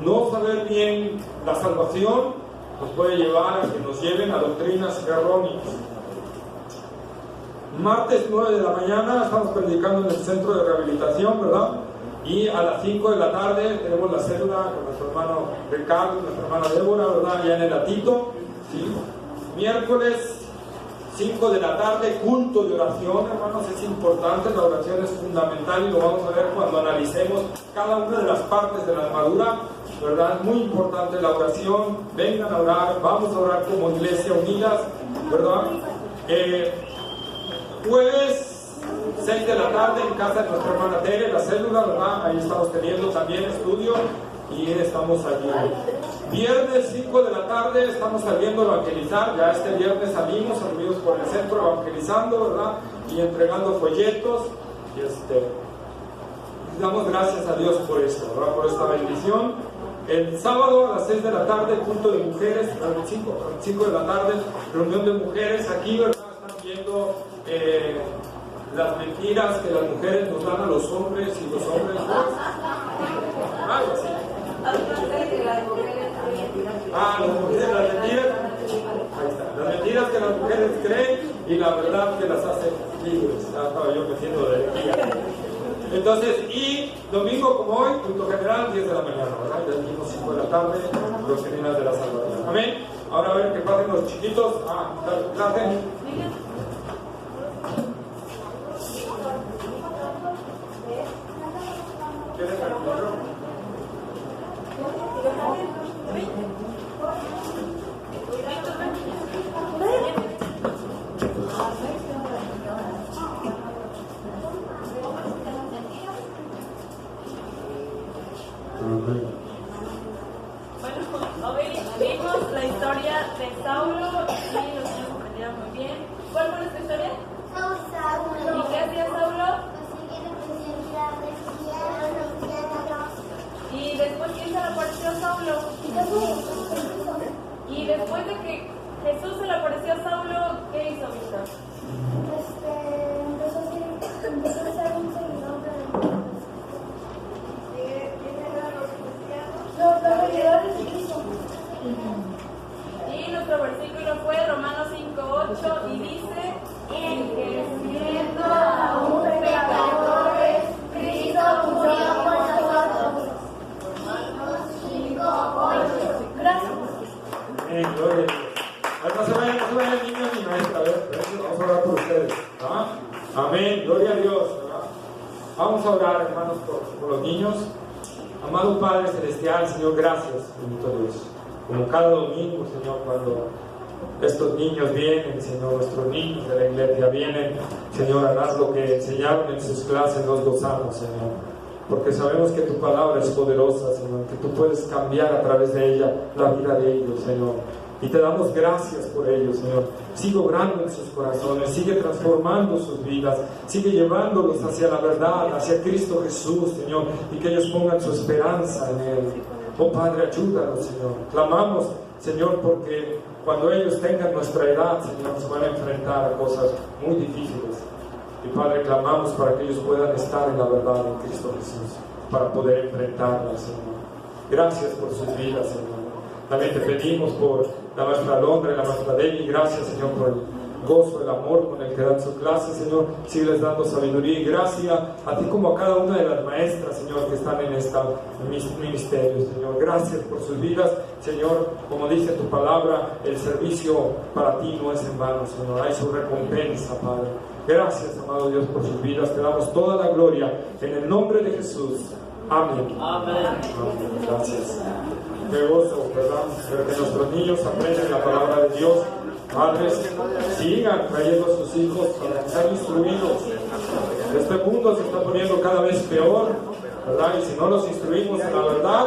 no saber bien la salvación nos puede llevar a que nos lleven a doctrinas erróneas. Martes 9 de la mañana estamos predicando en el centro de rehabilitación, ¿verdad? Y a las 5 de la tarde tenemos la célula con nuestro hermano Ricardo y nuestra hermana Débora, ¿verdad? Ya en el Atito, ¿sí? Miércoles 5 de la tarde, culto de oración, hermanos, es importante, la oración es fundamental y lo vamos a ver cuando analicemos cada una de las partes de la armadura, ¿verdad? Es muy importante la oración, vengan a orar, vamos a orar como iglesia unidas, ¿verdad? Jueves 6 de la tarde en casa de nuestra hermana Tere, la célula, ¿verdad? Ahí estamos teniendo también estudio y estamos allí. Viernes 5 de la tarde estamos saliendo a evangelizar, ya este viernes salimos por el centro evangelizando, ¿verdad? Y entregando folletos y damos gracias a Dios por esto, ¿verdad? Por esta bendición. El sábado a las 6 de la tarde, culto de mujeres, a las 5 de la tarde, reunión de mujeres aquí, ¿verdad? Están viendo las mentiras que las mujeres nos dan a los hombres y los hombres algo así. Las mentiras, ahí está, las mentiras que las mujeres creen y la verdad que las hace libres. Ya estaba yo metiendo de aquí. Entonces, y domingo como hoy, culto general, 10 de la mañana, ¿verdad? Ya dijimos 5 de la tarde, doctrinas de la salvación. Amén. Ahora a ver que pasen los chiquitos. Traten. ¿Quieres el micro? Bueno, hoy vimos la historia de Saulo y los niños aprendieron muy bien. ¿Cuál fue nuestra historia? ¿Y qué hacía Saulo? Y después, ¿quién se le apareció a Saulo? Y después de que Jesús se le apareció a Saulo, ¿qué hizo Víctor? Empezó a ser un seguidor de los seguidores de Cristo. Y nuestro versículo fue Romanos 5:8 y dice: en que siendo aún pecadores, Cristo murió por nosotros. Romanos 5:8. Gracias. Gloria a Dios. No se vayan niños ni maestra, a ver, vamos a orar por ustedes. ¿Ah? Amén, gloria a Dios. ¿Verdad? Vamos a orar, hermanos, por los niños. Amado Padre Celestial, Señor, gracias, bendito Dios. Como cada domingo, Señor, cuando estos niños vienen, Señor, nuestros niños de la iglesia vienen, Señor, a dar lo que enseñaron en sus clases, nos gozamos, Señor. Porque sabemos que tu palabra es poderosa, Señor, que tú puedes cambiar a través de ella la vida de ellos, Señor. Y te damos gracias por ellos, Señor. Sigue obrando en sus corazones, sigue transformando sus vidas, sigue llevándolos hacia la verdad, hacia Cristo Jesús, Señor, y que ellos pongan su esperanza en Él. Oh Padre, ayúdanos, Señor. Clamamos, Señor, porque cuando ellos tengan nuestra edad, Señor, se van a enfrentar a cosas muy difíciles. Y Padre, clamamos para que ellos puedan estar en la verdad en Cristo Jesús, para poder enfrentarla, Señor. Gracias por sus vidas, Señor. También te pedimos por la maestra Londra y la maestra Debbie. Gracias, Señor, por el gozo, el amor con el que dan su clase, Señor. Sígueles dando sabiduría y gracia a ti como a cada una de las maestras, Señor, que están en este ministerio, Señor. Gracias por sus vidas, Señor. Como dice tu palabra, el servicio para ti no es en vano, Señor. Hay su recompensa, Padre. Gracias, amado Dios, por sus vidas. Te damos toda la gloria en el nombre de Jesús. Amén. Amén. Amén. Gracias. Qué gozo, ¿verdad? Ver que nuestros niños aprenden la palabra de Dios. Padres, sigan trayendo a sus hijos para que sean instruidos. Este mundo se está poniendo cada vez peor, ¿verdad? Y si no los instruimos en la verdad,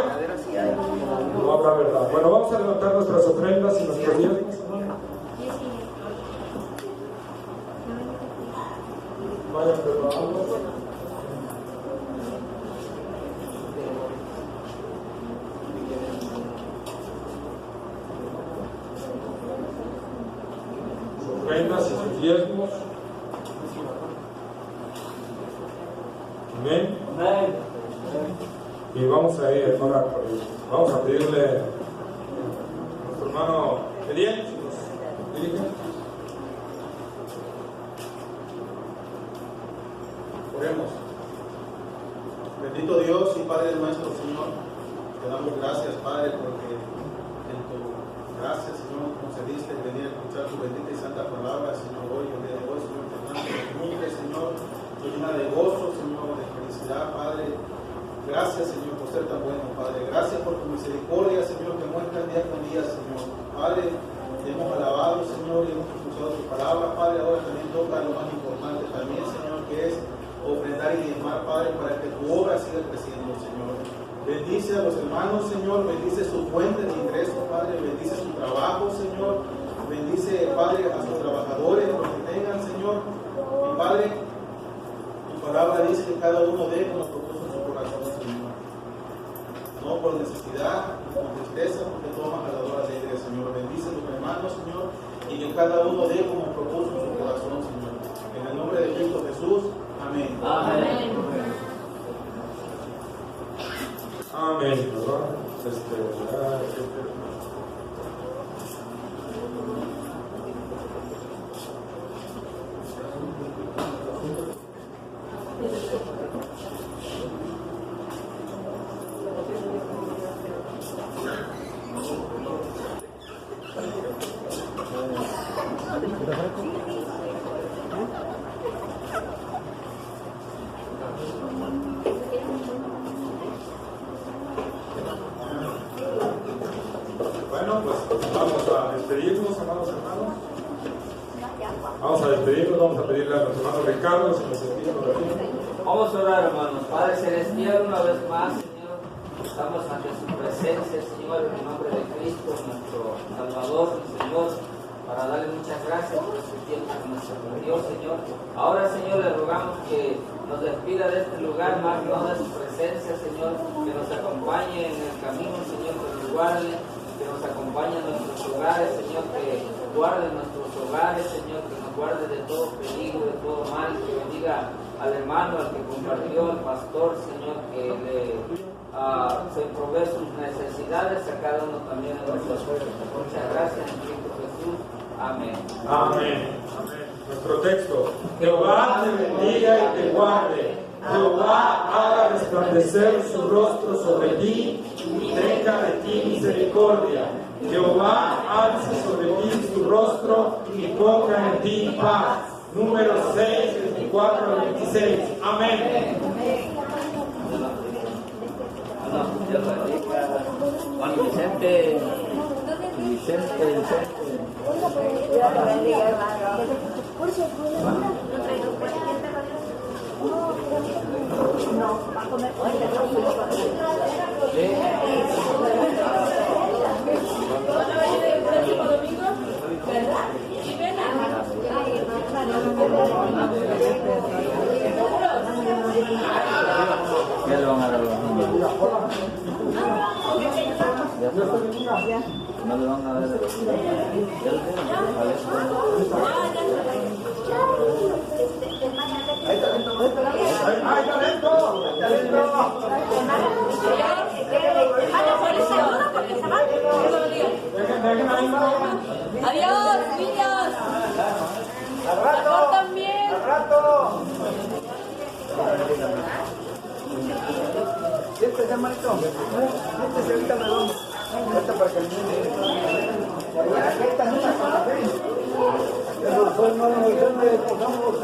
no habrá verdad. Bueno, vamos a levantar nuestras ofrendas y nuestros diezmos. Vayan preparando. Ofrendas y sus diezmos. Amén. Amén. Y vamos a ir a orar por ellos. Vamos a pedirle a nuestro hermano Eliel, si nos dirige. Oremos. Bendito Dios y Padre nuestro, Señor, te damos gracias, Padre, porque en tu gracia, Señor, concediste venir a escuchar tu bendita y santa palabra, Señor, hoy, el día de hoy, Señor, te damos nunca, Señor, te llena de gozo, Señor, de felicidad, Padre. Gracias, Señor, por ser tan bueno, Padre. Gracias por tu misericordia, Señor, que muestra día con día, Señor. Padre, te hemos alabado, Señor, y hemos escuchado tu palabra, Padre. Ahora también toca lo más importante también, Señor, que es ofrendar y diezmar, Padre, para que tu obra siga creciendo, Señor. Bendice a los hermanos, Señor, bendice su fuente de ingreso, Padre, bendice su trabajo, Señor, bendice, Padre, a sus trabajadores, los que tengan, Señor. Y Padre, tu palabra dice que cada uno dé como propuso en su corazón, Señor. No por necesidad, por tristeza, porque tomas a la hora alegre, Señor. Bendice a los hermanos, Señor, y que cada uno dé como propuso en su corazón, Señor. En el nombre de Cristo Jesús. Amén. Amén. Amén, ¿verdad? Bueno, pues vamos a despedirnos, amados hermanos. Vamos a despedirnos, vamos a pedirle a nuestro hermano Ricardo si nos despide por aquí. Vamos a orar, hermanos. Padre Celestial, una vez más, Señor, estamos ante su presencia, Señor, en el nombre de Cristo, nuestro Salvador y Señor, para darle muchas gracias por este tiempo que nos permitió, Señor. Ahora, Señor, le rogamos que nos despida de este lugar, más no de su presencia, Señor, que nos acompañe en el camino, Señor, que nos guarde, que nos acompañe en nuestros hogares, Señor, que guarde nuestros hogares, Señor, que nos guarde de todo peligro, de todo mal, que bendiga al hermano, al que compartió, al pastor, Señor, que se provee sus necesidades, a cada uno también de nosotros. Muchas gracias en Cristo Jesús. Amén. Amén. Amén. Nuestro texto: Jehová te bendiga y te guarde. Jehová haga resplandecer su rostro sobre ti y tenga de ti misericordia. Jehová alce sobre ti su rostro y ponga en ti paz. Números 6, 24 al 26. Amén. Juan Vicente. No, va a comer. Ya le van a dar los niños. No le van a dar los niños. ¡Hay talento! Adiós, niños. Al rato. También. Al rato. Siéntese, hermanito. Siéntese, ahorita me voy. Ahorita para que el niño. Aquí están unas con la fe. Pero soy hermano Vicente, pasamos.